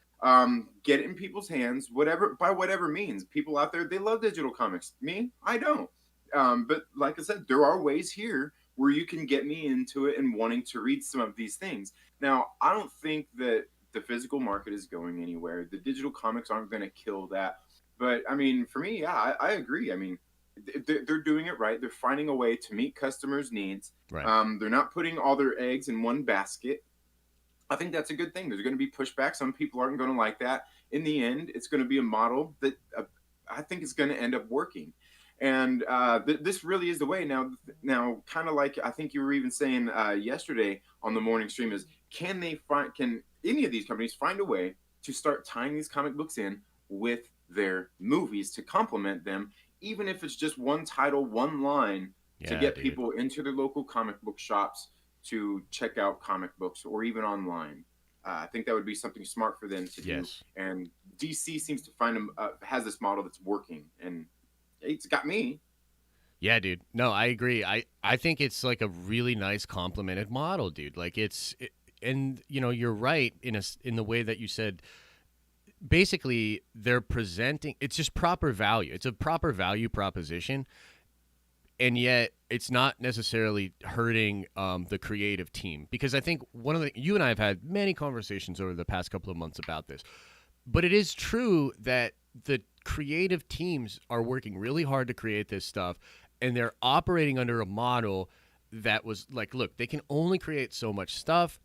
Get it in people's hands, whatever means. People out there, they love digital comics. Me, I don't. But like I said, there are ways here where you can get me into it and wanting to read some of these things. Now, I don't think that the physical market is going anywhere. The digital comics aren't going to kill that. But I mean, for me, yeah, I agree. I mean, they're doing it right. They're finding a way to meet customers' needs. Right. They're not putting all their eggs in one basket. I think that's a good thing. There's going to be pushback. Some people aren't going to like that. In the end, it's going to be a model that I think is going to end up working. And this really is the way. Now, kind of like I think you were even saying yesterday on the morning stream is, can any of these companies find a way to start tying these comic books in with their movies to complement them, even if it's just one title, one line, to get people into their local comic book shops to check out comic books or even online. I think that would be something smart for them to do. And DC seems to has this model that's working, and it's got me. Yeah, dude. No, I agree. I think it's like a really nice complemented model, dude. Like and you're right in the way that you said. Basically, they're presenting. It's just proper value. It's a proper value proposition, and yet it's not necessarily hurting the creative team, because I think you and I have had many conversations over the past couple of months about this, but it is true that the creative teams are working really hard to create this stuff, and they're operating under a model that was like, look, they can only create so much stuff.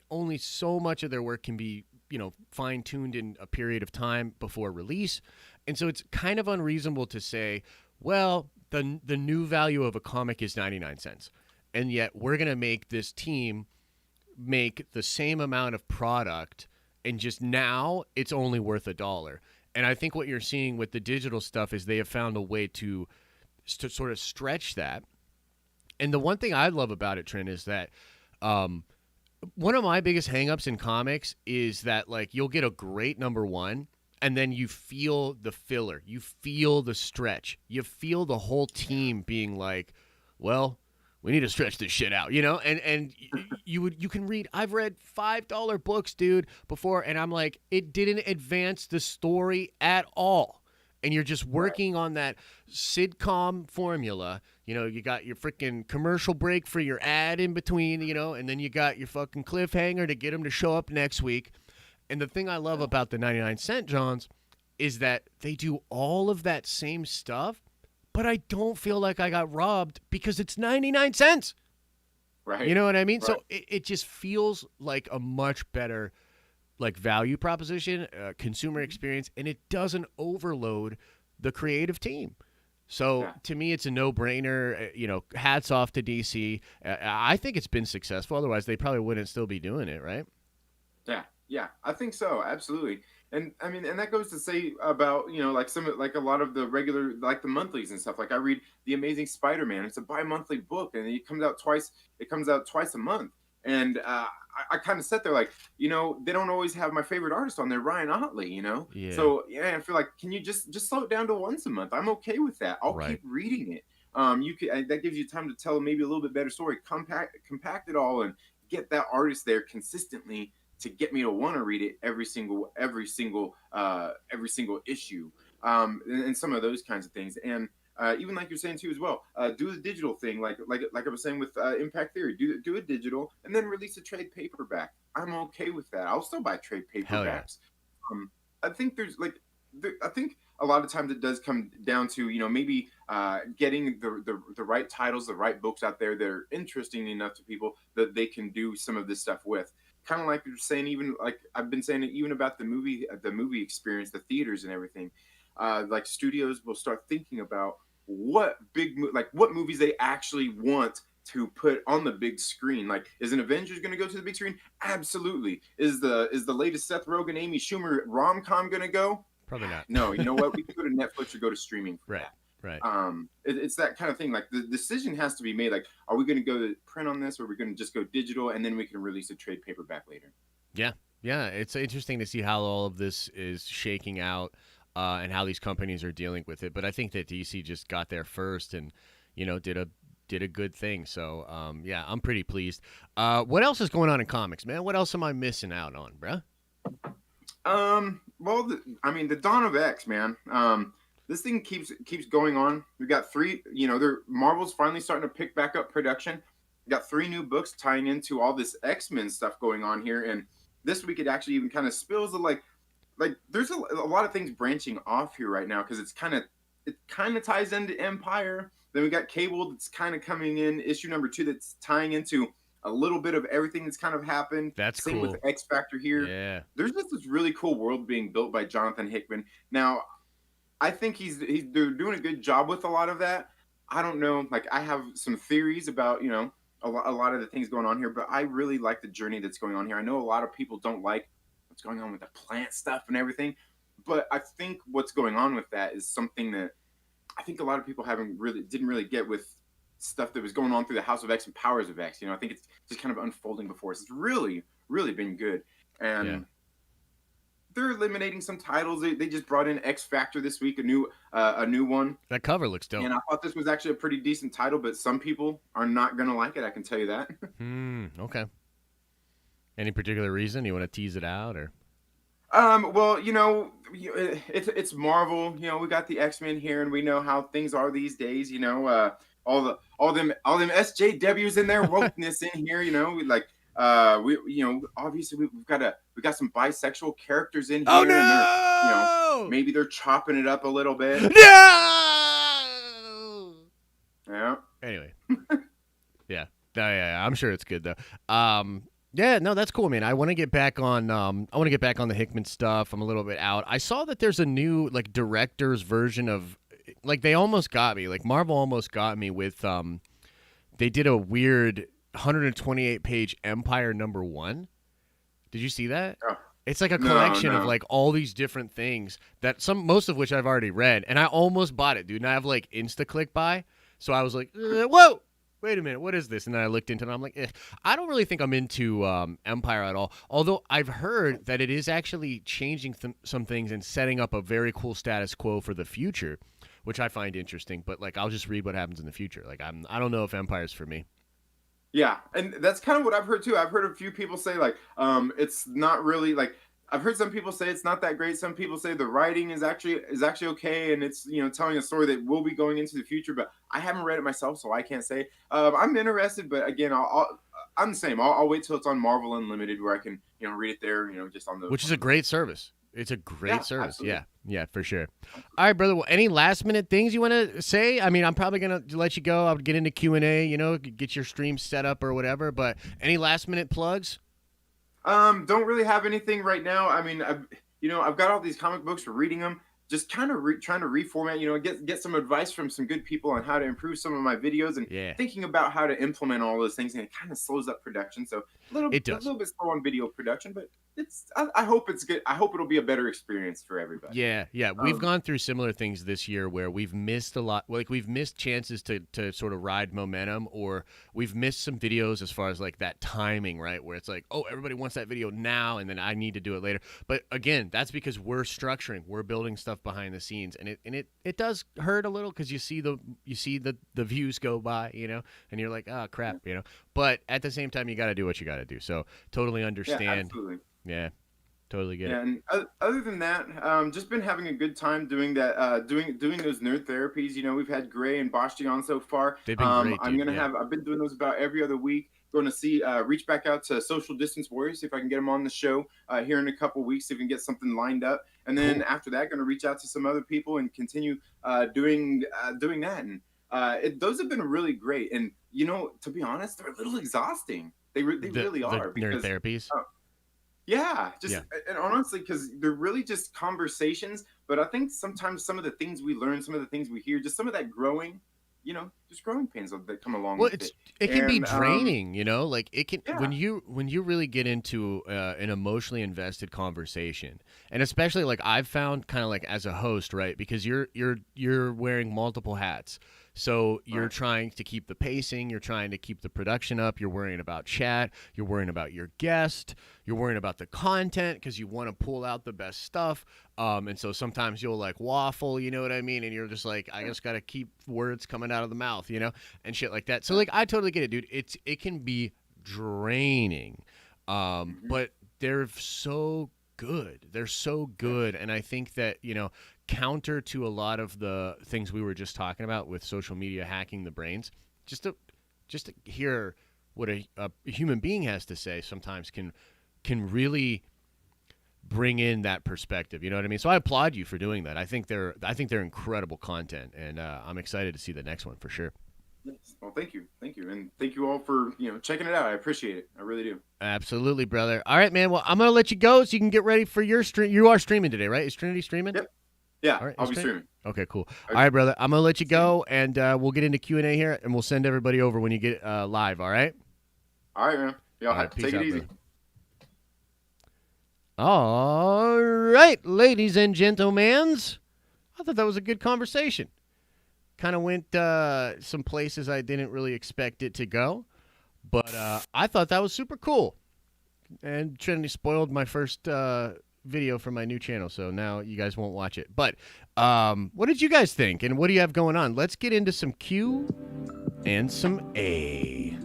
Only so much of their work can be fine-tuned in a period of time before release. And so it's kind of unreasonable to say, well, the new value of a comic is 99 cents. And yet we're going to make this team make the same amount of product, and just now it's only worth $1. And I think what you're seeing with the digital stuff is they have found a way to sort of stretch that. And the one thing I love about it, Trent, is that one of my biggest hangups in comics is that, like, you'll get a great number one, and then you feel the filler, you feel the stretch, you feel the whole team being like, well, we need to stretch this shit out, and you can read. I've read $5 books, dude, before, and I'm like, it didn't advance the story at all. And you're just working on that sitcom formula. You got your freaking commercial break for your ad in between, and then you got your fucking cliffhanger to get them to show up next week. And the thing I love about the 99 Cent Johns is that they do all of that same stuff, but I don't feel like I got robbed because it's 99 cents. Right. You know what I mean? Right. So it just feels like a much better value proposition, consumer experience, and it doesn't overload the creative team. So to me, it's a no-brainer. Hats off to DC. I think it's been successful. Otherwise, they probably wouldn't still be doing it, right? Yeah, I think so. Absolutely. And I mean, and that goes to say about, like a lot of the regular, like the monthlies and stuff. Like I read The Amazing Spider-Man. It's a bi-monthly book, and it comes out twice a month. And I kind of sat there like, they don't always have my favorite artist on there, Ryan Otley, Yeah. So I feel like, can you just slow it down to once a month? I'm okay with that. I'll keep reading it. That gives you time to tell maybe a little bit better story, compact it all, and get that artist there consistently to get me to want to read it every single issue, and some of those kinds of things. And even like you're saying too as well, do the digital thing, like I was saying with Impact Theory, do a digital and then release a trade paperback. I'm okay with that. I'll still buy trade paperbacks. I think I think a lot of times it does come down to maybe getting the right titles, the right books out there that are interesting enough to people that they can do some of this stuff with. Kind of like you're saying, even like I've been saying, even about the movie experience, the theaters and everything. Like studios will start thinking about what movies they actually want to put on the big screen. Like, is an Avengers going to go to the big screen? Absolutely. Is the latest Seth Rogen, Amy Schumer rom-com going to go? Probably not. No, you know what? We could go to Netflix or go to streaming for Right. that. Right. It's that kind of thing. Like the decision has to be made. Like, are we going to go to print on this, or are we going to just go digital, and then we can release a trade paperback later? Yeah. Yeah. It's interesting to see how all of this is shaking out and how these companies are dealing with it. But I think that DC just got there first and, did a good thing. So, yeah, I'm pretty pleased. What else is going on in comics, man? What else am I missing out on, bruh? Well, the Dawn of X, man. This thing keeps going on. We've got three. Marvel's finally starting to pick back up production. We got 3 new books tying into all this X-Men stuff going on here, and this week it actually even kind of spills of like there's a lot of things branching off here right now because it kind of ties into Empire. Then we got Cable that's kind of coming in issue number 2 that's tying into a little bit of everything that's kind of happened. That's Same cool. with X Factor here. Yeah. There's just this really cool world being built by Jonathan Hickman. Now, I think they're doing a good job with a lot of that. I don't know. Like, I have some theories about, a lot of the things going on here, but I really like the journey that's going on here. I know a lot of people don't like what's going on with the plant stuff and everything, but I think what's going on with that is something that I think a lot of people didn't really get with stuff that was going on through the House of X and Powers of X. I think it's just kind of unfolding before us. It's really, really been good. And they're eliminating some titles. They just brought in X Factor this week, a new one. That cover looks dope. And I thought this was actually a pretty decent title, but some people are not going to like it. I can tell you that. Okay. Any particular reason? You want to tease it out or? Well, it's Marvel. We got the X-Men here, and we know how things are these days. All them SJWs and their wokeness in here. Obviously we got some bisexual characters in here. Oh no! And maybe they're chopping it up a little bit. No! Yeah. Anyway. Yeah. I'm sure it's good though. Yeah, no, that's cool, man. I want to get back on. I want to get back on the Hickman stuff. I'm a little bit out. I saw that there's a new director's version of, they almost got me. Marvel almost got me with. They did a weird 128-page Empire #1. Did you see that? Oh, it's like a collection no. of all these different things that most of which I've already read, and I almost bought it, dude. And I have insta-click buy, so I was like, whoa. Wait a minute, what is this? And then I looked into it, and I'm like, I don't really think I'm into Empire at all. Although I've heard that it is actually changing some things and setting up a very cool status quo for the future, which I find interesting. But I'll just read what happens in the future. I don't know if Empire's for me. Yeah, and that's kind of what I've heard too. I've heard a few people say it's not really I've heard some people say it's not that great. Some people say the writing is actually okay, and it's telling a story that will be going into the future. But I haven't read it myself, so I can't say. I'm interested, but again, I'm the same. I'll wait till it's on Marvel Unlimited where I can read it there. Just on the which is a great service. It's a great service. Absolutely. Yeah, for sure. All right, brother. Well, any last minute things you want to say? I mean, I'm probably gonna let you go. I'll get into Q&A. Get your stream set up or whatever. But any last minute plugs? Don't really have anything right now. I mean, I've got all these comic books. We're reading them. Just kind of trying to reformat. Get some advice from some good people on how to improve some of my videos and thinking about how to implement all those things. And it kind of slows up production. So a little bit slow on video production, but I hope it's good. I hope it'll be a better experience for everybody. Yeah. We've gone through similar things this year where we've missed a lot. We've missed chances to sort of ride momentum, or we've missed some videos as far as that timing, right? Where it's everybody wants that video now, and then I need to do it later. But again, that's because we're structuring, we're building stuff behind the scenes, and it does hurt a little because you see the views go by, and you're like, oh crap, But at the same time, you got to do what you got to do. So totally understand. Yeah, absolutely. Yeah, totally get it. And other than that, just been having a good time doing that. Doing those nerd therapies. We've had Gray and Bashti on so far. They've been great. I've been doing those about every other week. Going to see reach back out to Social Distance Warriors, see if I can get them on the show here in a couple weeks, see if we can get something lined up. And then after that, going to reach out to some other people and continue doing that. And those have been really great. And to be honest, they're a little exhausting. They really are. Nerd therapies. And honestly, because they're really just conversations. But I think sometimes some of the things we learn, some of the things we hear, just some of that growing, just growing pains that come along Well, with it. it can be And, draining, like it can yeah. when you really get into an emotionally invested conversation, and especially like I've found kind of like as a host, right? Because you're wearing multiple hats. So you're Right. trying to keep the pacing, you're trying to keep the production up, you're worrying about chat, you're worrying about your guest, you're worrying about the content because you want to pull out the best stuff. And so sometimes you'll like waffle, you know what I mean? And you're just like, I just got to keep words coming out of the mouth, and shit like that. So like, I totally get it, dude. It can be draining, but they're so good. They're so good, and I think that counter to a lot of the things we were just talking about with social media hacking the brains, just to hear what a human being has to say sometimes can really bring in that perspective. You know what I mean? So I applaud you for doing that. I think they're incredible content, and I'm excited to see the next one for sure. Yes. Well, thank you, and thank you all for checking it out. I appreciate it. I really do. Absolutely, brother. All right, man. Well, I'm gonna let you go so you can get ready for your stream. You are streaming today, right? Is Trinity streaming? Yep. Yeah, all right, I'll be streaming. Okay, cool. All right, brother. I'm gonna let you go, and we'll get into Q&A here, and we'll send everybody over when you get live. All right. All right, man. Y'all All right, take it easy. Brother. All right, ladies and gentlemen. I thought that was a good conversation. Kind of went some places I didn't really expect it to go, but I thought that was super cool. And Trinity spoiled my first video for my new channel, so now you guys won't watch it. But what did you guys think, and what do you have going on? Let's get into some Q and some A.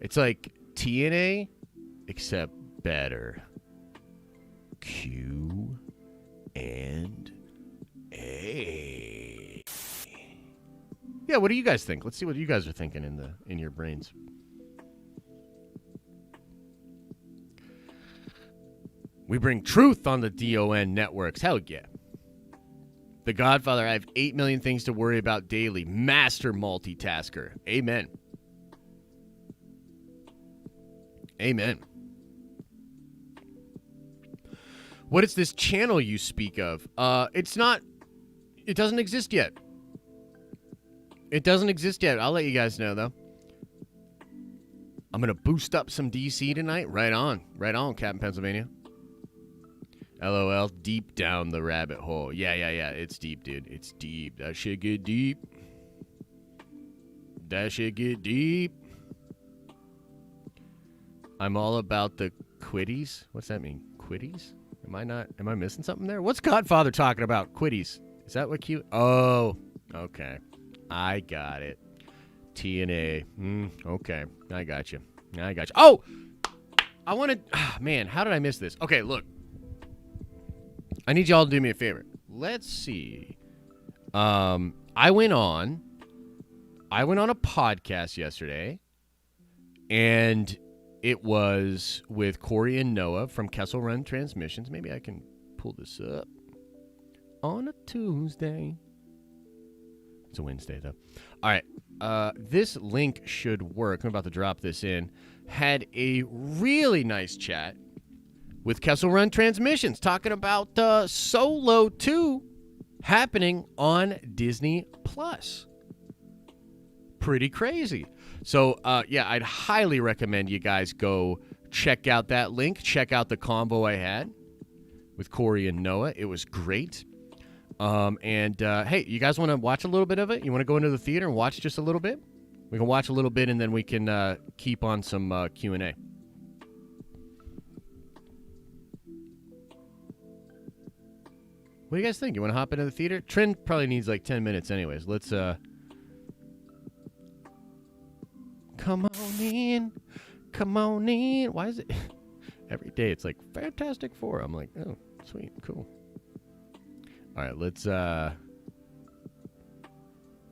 It's like T and A, except better. Q and A. Yeah, what do you guys think? Let's see what you guys are thinking in your brains. We bring truth on the DON networks. Hell yeah. The Godfather, I have 8 million things to worry about daily. Master multitasker. Amen. Amen. What is this channel you speak of? It doesn't exist yet. It doesn't exist yet. I'll let you guys know, though. I'm going to boost up some DC tonight. Right on, Captain Pennsylvania. LOL, deep down the rabbit hole. Yeah. It's deep, dude. It's deep. That shit get deep. I'm all about the quitties. What's that mean? Quitties? Am I missing something there? What's Godfather talking about? Quitties. Is that what Q? Oh, okay. I got it. T and A. Okay. I got you. Oh! I wanted... man, how did I miss this? Okay, look. I need y'all to do me a favor. Let's see. I went on a podcast yesterday, and it was with Corey and Noah from Kessel Run Transmissions. Maybe I can pull this up on a Tuesday. It's a Wednesday, though. All right. This link should work. I'm about to drop this in. Had a really nice chat with Kessel Run Transmissions talking about Solo 2 happening on Disney Plus. Pretty crazy. So, yeah, I'd highly recommend you guys go check out that link. Check out the combo I had with Corey and Noah. It was great. Hey, you guys want to watch a little bit of it? You want to go into the theater and watch just a little bit? We can watch a little bit, and then we can keep on some Q&A. What do you guys think? You want to hop into the theater? Trent probably needs like 10 minutes anyways. Let's, come on in. Why is it? Every day it's like Fantastic Four. I'm like, oh, sweet, cool. All right, let's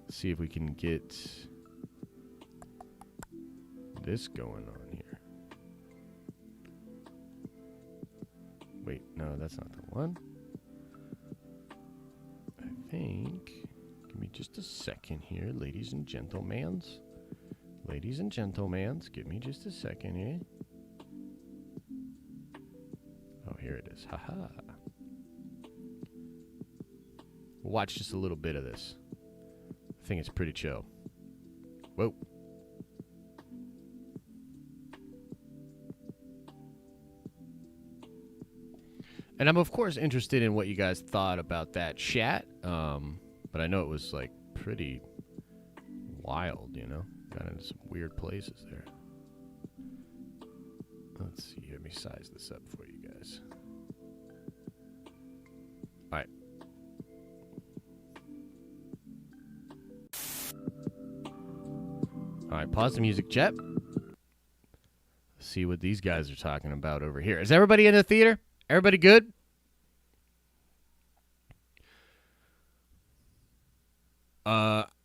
see if we can get this going on here. Wait, no, that's not the one. I think. Give me just a second here, ladies and gentlemans. Ladies and gentlemen, give me just a second here. Oh, here it is. Haha. We'll watch just a little bit of this. I think it's pretty chill. Whoa. And I'm, of course, interested in what you guys thought about that chat. But I know it was, like, pretty wild, you know? Got into some weird places there. Let's see. Let me size this up for you guys. All right. All right, pause the music, Jet. See what these guys are talking about over here. Is everybody in the theater? Everybody good?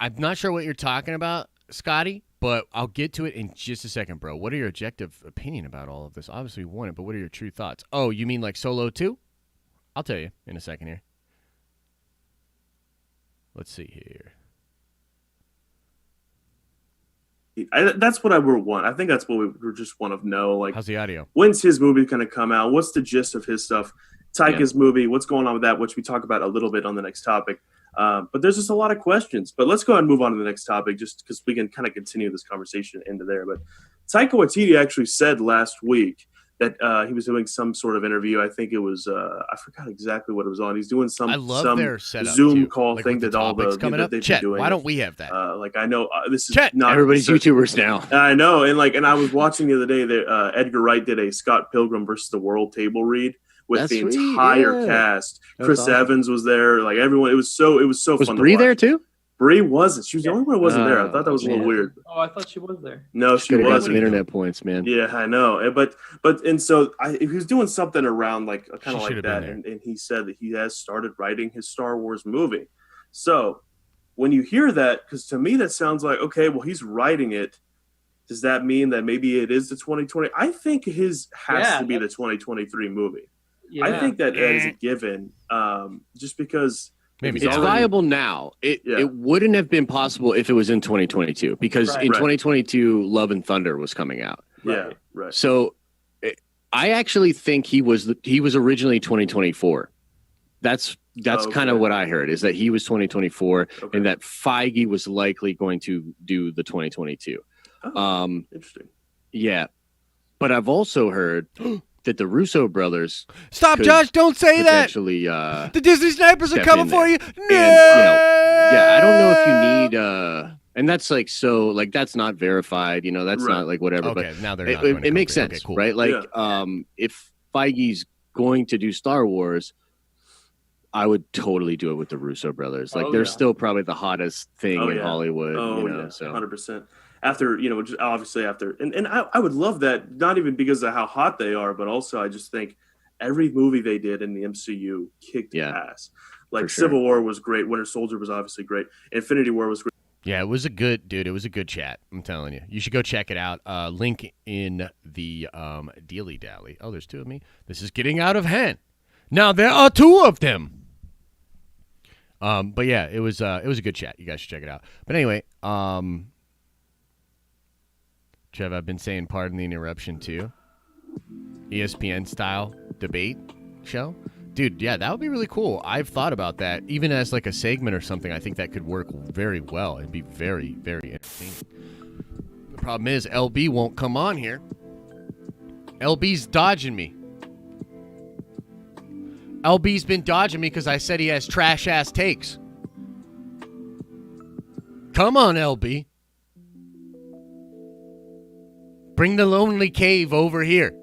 I'm not sure what you're talking about, Scotty, but I'll get to it in just a second, bro. What are your objective opinion about all of this? Obviously, we won it, but what are your true thoughts? Oh, you mean like Solo 2? I'll tell you in a second here. Let's see here. That's what I would want. I think that's what we just want to know. Like, how's the audio? When's his movie going to come out? What's the gist of his stuff? Taika's movie, what's going on with that, which we talk about a little bit on the next topic. But there's just a lot of questions. But let's go ahead and move on to the next topic just because we can kind of continue this conversation into there. But Taika Waititi actually said last week that he was doing some sort of interview. I think it was I forgot exactly what it was on. He's doing some their setup Zoom too. call like thing that all the coming up. Chet, why don't we have that? Like I know this is Chet, not everybody's YouTubers now. I know, and I was watching the other day that Edgar Wright did a Scott Pilgrim versus the World table read with That's the sweet, entire yeah. cast. That's Chris awesome. Evans was there. Like everyone, it was so Was fun. Bree to watch. there too? Bree wasn't. She was the only one who wasn't there. I thought that was a little man. weird. Oh, I thought she was there. No, she Could have got some wasn't. internet points, man. Yeah, I know. But and so he was doing something around like kind of She like should've that, been there. and he said that he has started writing his Star Wars movie. So when you hear that, because to me that sounds like, okay, well he's writing it. Does that mean that maybe it is the 2020? I think his has to be the 2023 movie. Yeah. I think that is a given, just because Maybe It's not. viable now. It wouldn't have been possible if it was in 2022 because Right. in Right. 2022 Love and Thunder was coming out. Yeah, right. So I actually think he was originally 2024. That's Okay. kind of what I heard, is that he was 2024 Okay. and that Feige was likely going to do the 2022. Oh, interesting. Yeah. But I've also heard that the Russo brothers Stop, could Josh! Don't say that. potentially The Disney snipers are step coming in for there. you. No. Yeah, I don't know if you need and that's like, so like that's not verified, that's Right. not like whatever, Okay, but now they're not. going to it makes go crazy. sense, Okay, cool. right? Like if Feige's going to do Star Wars, I would totally do it with the Russo brothers. Like they're still probably the hottest thing in Hollywood, so 100%. After, just obviously after, and I would love that, not even because of how hot they are, but also I just think every movie they did in the MCU kicked ass. Like for sure. Civil War was great. Winter Soldier was obviously great. Infinity War was great. Yeah, it was a good chat. I'm telling you. You should go check it out. Link in the Dealy Dally. Oh, there's two of me. This is getting out of hand. Now there are two of them. But yeah, it was a good chat. You guys should check it out. But anyway, Trev, I've been saying pardon the interruption too. ESPN style debate show. Dude, yeah, that would be really cool. I've thought about that. Even as like a segment or something, I think that could work very well and be very, very entertaining. The problem is LB won't come on here. LB's dodging me. LB's been dodging me because I said he has trash-ass takes. Come on, LB. Bring the lonely cave over here.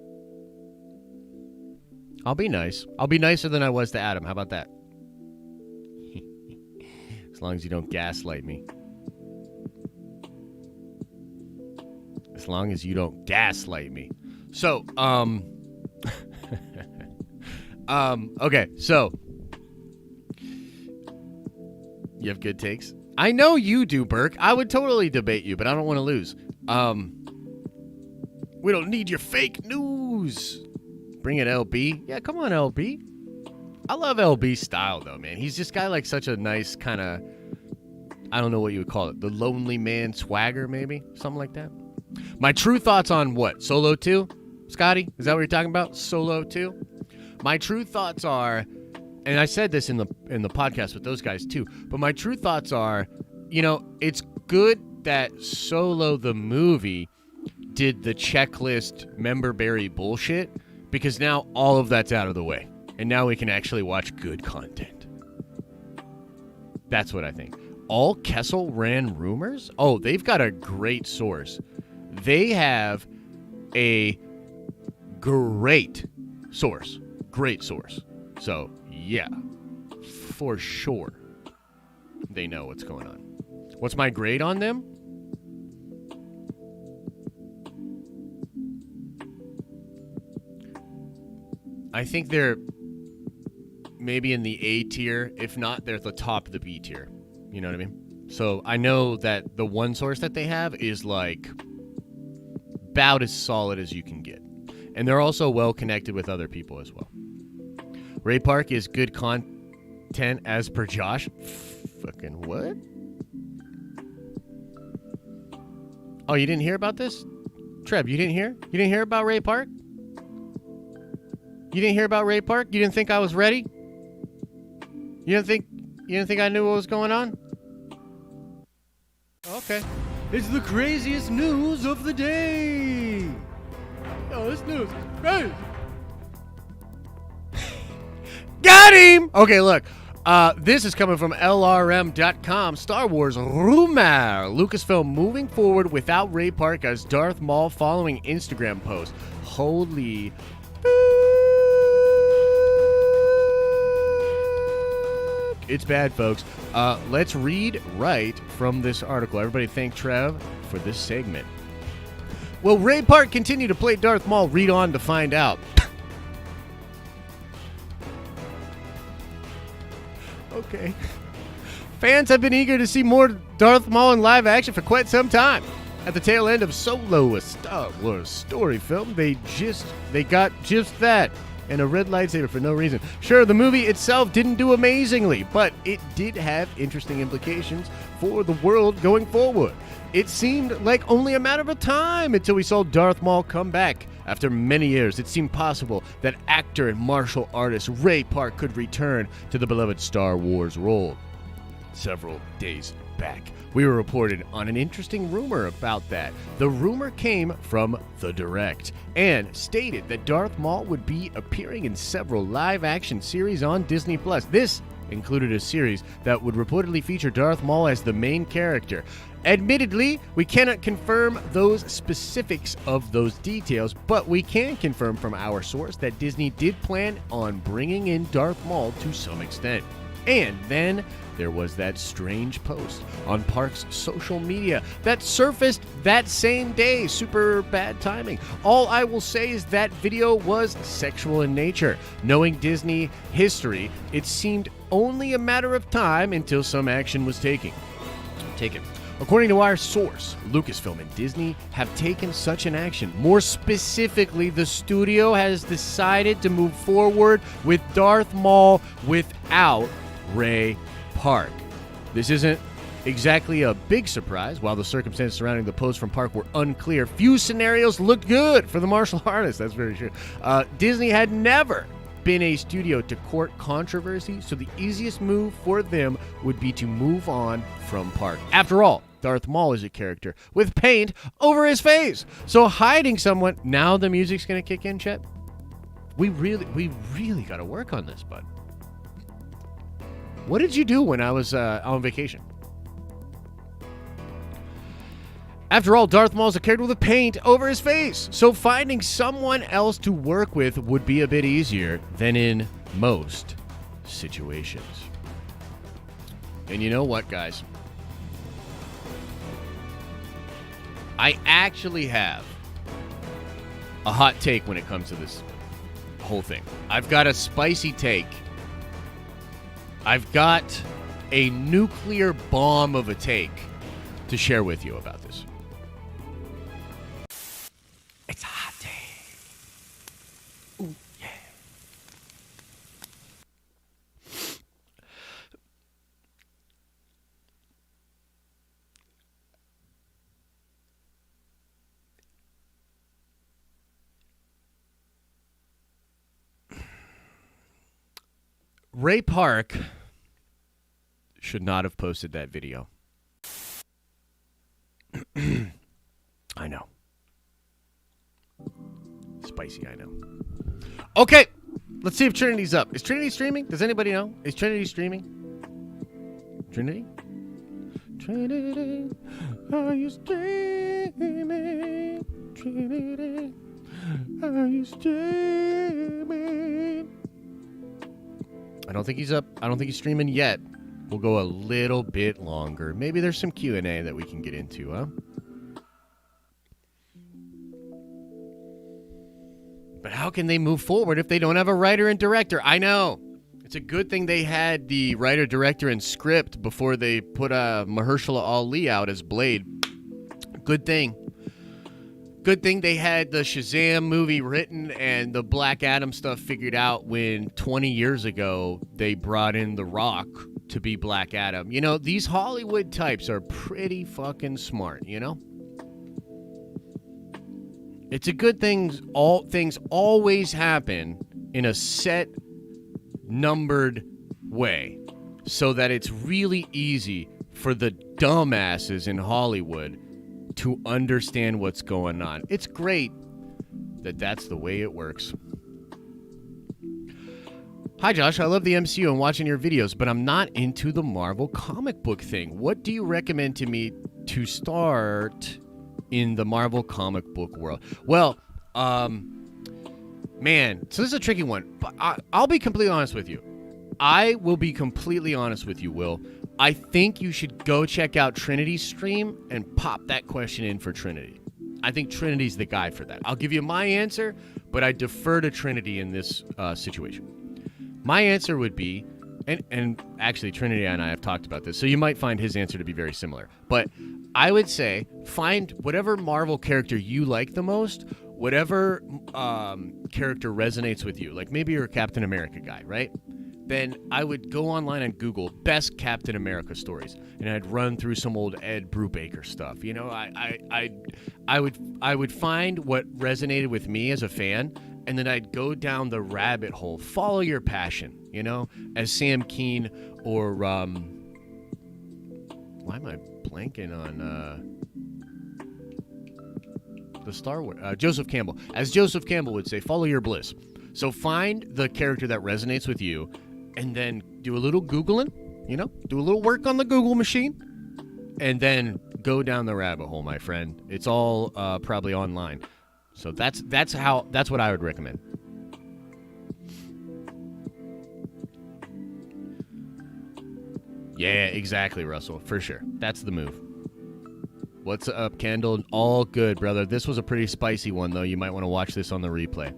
I'll be nice. I'll be nicer than I was to Adam. How about that? As long as you don't gaslight me. As long as you don't gaslight me. So, okay, so you have good takes? I know you do, Burke. I would totally debate you, but I don't want to lose. We don't need your fake news. Bring it, LB. Yeah, come on, LB. I love LB's style, though, man. He's just got, like, such a nice kind of, I don't know what you would call it, the lonely man swagger, maybe? Something like that. My true thoughts on what? Solo 2? Scotty? Is that what you're talking about? Solo 2? My true thoughts are, and I said this in the podcast with those guys, too, but my true thoughts are, it's good that Solo the movie did the checklist member berry bullshit, because now all of that's out of the way. And now we can actually watch good content. That's what I think. All Kessel ran rumors? Oh, they've got a great source. They have a great source. Great source. So, yeah, for sure, they know what's going on. What's my grade on them? I think they're maybe in the A tier. If not, they're at the top of the B tier. You know what I mean? So I know that the one source that they have is like about as solid as you can get. And they're also well connected with other people as well. Ray Park is good content as per Josh. Fucking what? Oh, you didn't hear about this? Trev, you didn't hear? You didn't hear about Ray Park? You didn't hear about Ray Park? You didn't think I was ready? You didn't think I knew what was going on? Okay. It's the craziest news of the day. Oh, this news is crazy. Got him! Okay, look. This is coming from LRM.com. Star Wars rumor. Lucasfilm moving forward without Ray Park as Darth Maul following Instagram post. Holy... It's bad, folks. Let's read right from this article. Everybody thank Trev for this segment. Will Ray Park continue to play Darth Maul? Read on to find out. Okay. Fans have been eager to see more Darth Maul in live action for quite some time. At the tail end of Solo, a Star Wars story film, they got just that. And a red lightsaber for no reason. Sure, the movie itself didn't do amazingly, but it did have interesting implications for the world going forward. It seemed like only a matter of time until we saw Darth Maul come back. After many years, it seemed possible that actor and martial artist Ray Park could return to the beloved Star Wars role. Several days back, we were reported on an interesting rumor about that. The rumor came from The Direct and stated that Darth Maul would be appearing in several live-action series on Disney+. This included a series that would reportedly feature Darth Maul as the main character. Admittedly, we cannot confirm those specifics of those details, but we can confirm from our source that Disney did plan on bringing in Darth Maul to some extent. And then there was that strange post on Park's social media that surfaced that same day. Super bad timing. All I will say is that video was sexual in nature. Knowing Disney history, it seemed only a matter of time until some action was taken. According to our source, Lucasfilm and Disney have taken such an action. More specifically, the studio has decided to move forward with Darth Maul without Ray Park. This isn't exactly a big surprise. While the circumstances surrounding the post from Park were unclear, few scenarios looked good for the martial artist. That's very true. Disney had never been a studio to court controversy, so the easiest move for them would be to move on from Park. After all, Darth Maul is a character with paint over his face, so hiding someone. Now the music's gonna kick in, Chet. We really got to work on this, bud. What did you do when I was on vacation? After all, Darth Maul's a character with paint over his face, so finding someone else to work with would be a bit easier than in most situations. And you know what, guys? I actually have a hot take when it comes to this whole thing. I've got a spicy take. I've got a nuclear bomb of a take to share with you about this. It's a hot take. Ooh, yeah. Ray Park should not have posted that video. I know. Spicy, I know. Okay, let's see if Trinity's up. Is Trinity streaming? Does anybody know? Is Trinity streaming? Trinity? Trinity, are you streaming? Trinity, are you streaming? I don't think he's up. I don't think he's streaming yet. We'll go a little bit longer. Maybe there's some Q&A that we can get into, huh? But how can they move forward if they don't have a writer and director? I know. It's a good thing they had the writer, director, and script before they put Mahershala Ali out as Blade. Good thing. Good thing they had the Shazam movie written and the Black Adam stuff figured out when 20 years ago they brought in The Rock to be Black Adam. You know, these Hollywood types are pretty fucking smart, you know? It's a good thing all things always happen in a set, numbered way so that it's really easy for the dumbasses in Hollywood to understand what's going on. It's great that that's the way it works. Hi, Josh. I love the MCU and watching your videos, but I'm not into the Marvel comic book thing. What do you recommend to me to start in the Marvel comic book world? Well, man, so this is a tricky one. But I'll be completely honest with you. I will be completely honest with you, Will. I think you should go check out Trinity's stream and pop that question in for Trinity. I think Trinity's the guy for that. I'll give you my answer, but I defer to Trinity in this situation. My answer would be, and actually Trinity and I have talked about this, so you might find his answer to be very similar. But I would say find whatever Marvel character you like the most, whatever character resonates with you. Like maybe you're a Captain America guy, right? Then I would go online and Google best Captain America stories, and I'd run through some old Ed Brubaker stuff. You know, I would find what resonated with me as a fan, and then I'd go down the rabbit hole. Follow your passion, you know, as Sam Keane or why am I blanking on the Star Wars? Joseph Campbell. As Joseph Campbell would say, follow your bliss. So find the character that resonates with you, and then do a little Googling, you know, do a little work on the Google machine, and then go down the rabbit hole, my friend. It's all probably online. So that's what I would recommend. Yeah, exactly, Russell. For sure. That's the move. What's up, Kendall? All good, brother. This was a pretty spicy one, though. You might want to watch this on the replay.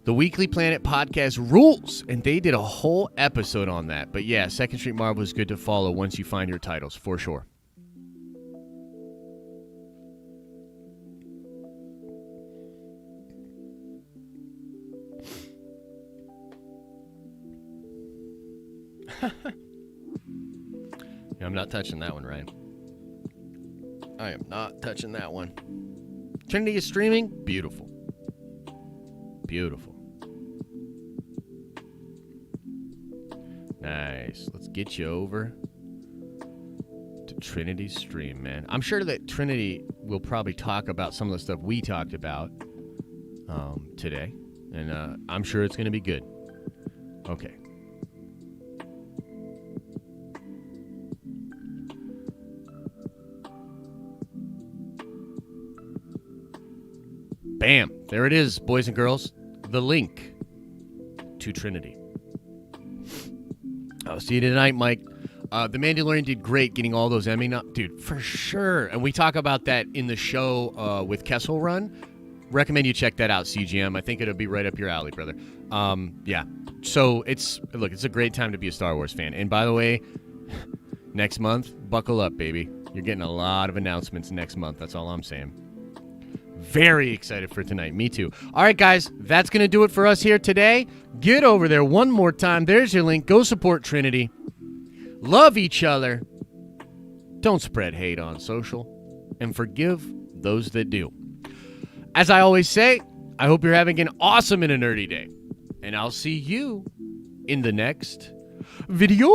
The Weekly Planet podcast rules, and they did a whole episode on that. But yeah, Second Street Marvel is good to follow once you find your titles, for sure. I'm not touching that one, Ryan. I am not touching that one. Trinity is streaming. Beautiful. Beautiful. Nice. Let's get you over to Trinity's stream, man. I'm sure that Trinity will probably talk about some of the stuff we talked about today. And I'm sure it's going to be good. Okay. Bam. There it is, boys and girls. The link to Trinity. I'll see you tonight, Mike. The Mandalorian did great getting all those Emmy dude, for sure. And we talk about that in the show with Kessel Run. Recommend you check that out, CGM. I think it'll be right up your alley, brother. Yeah. So it's a great time to be a Star Wars fan. And by the way, next month, buckle up, baby. You're getting a lot of announcements next month. That's all I'm saying. Very excited for tonight. Me too. All right, guys, that's going to do it for us here today. Get over there one more time. There's your link. Go support Trinity. Love each other. Don't spread hate on social. And forgive those that do. As I always say, I hope you're having an awesome and a nerdy day. And I'll see you in the next video.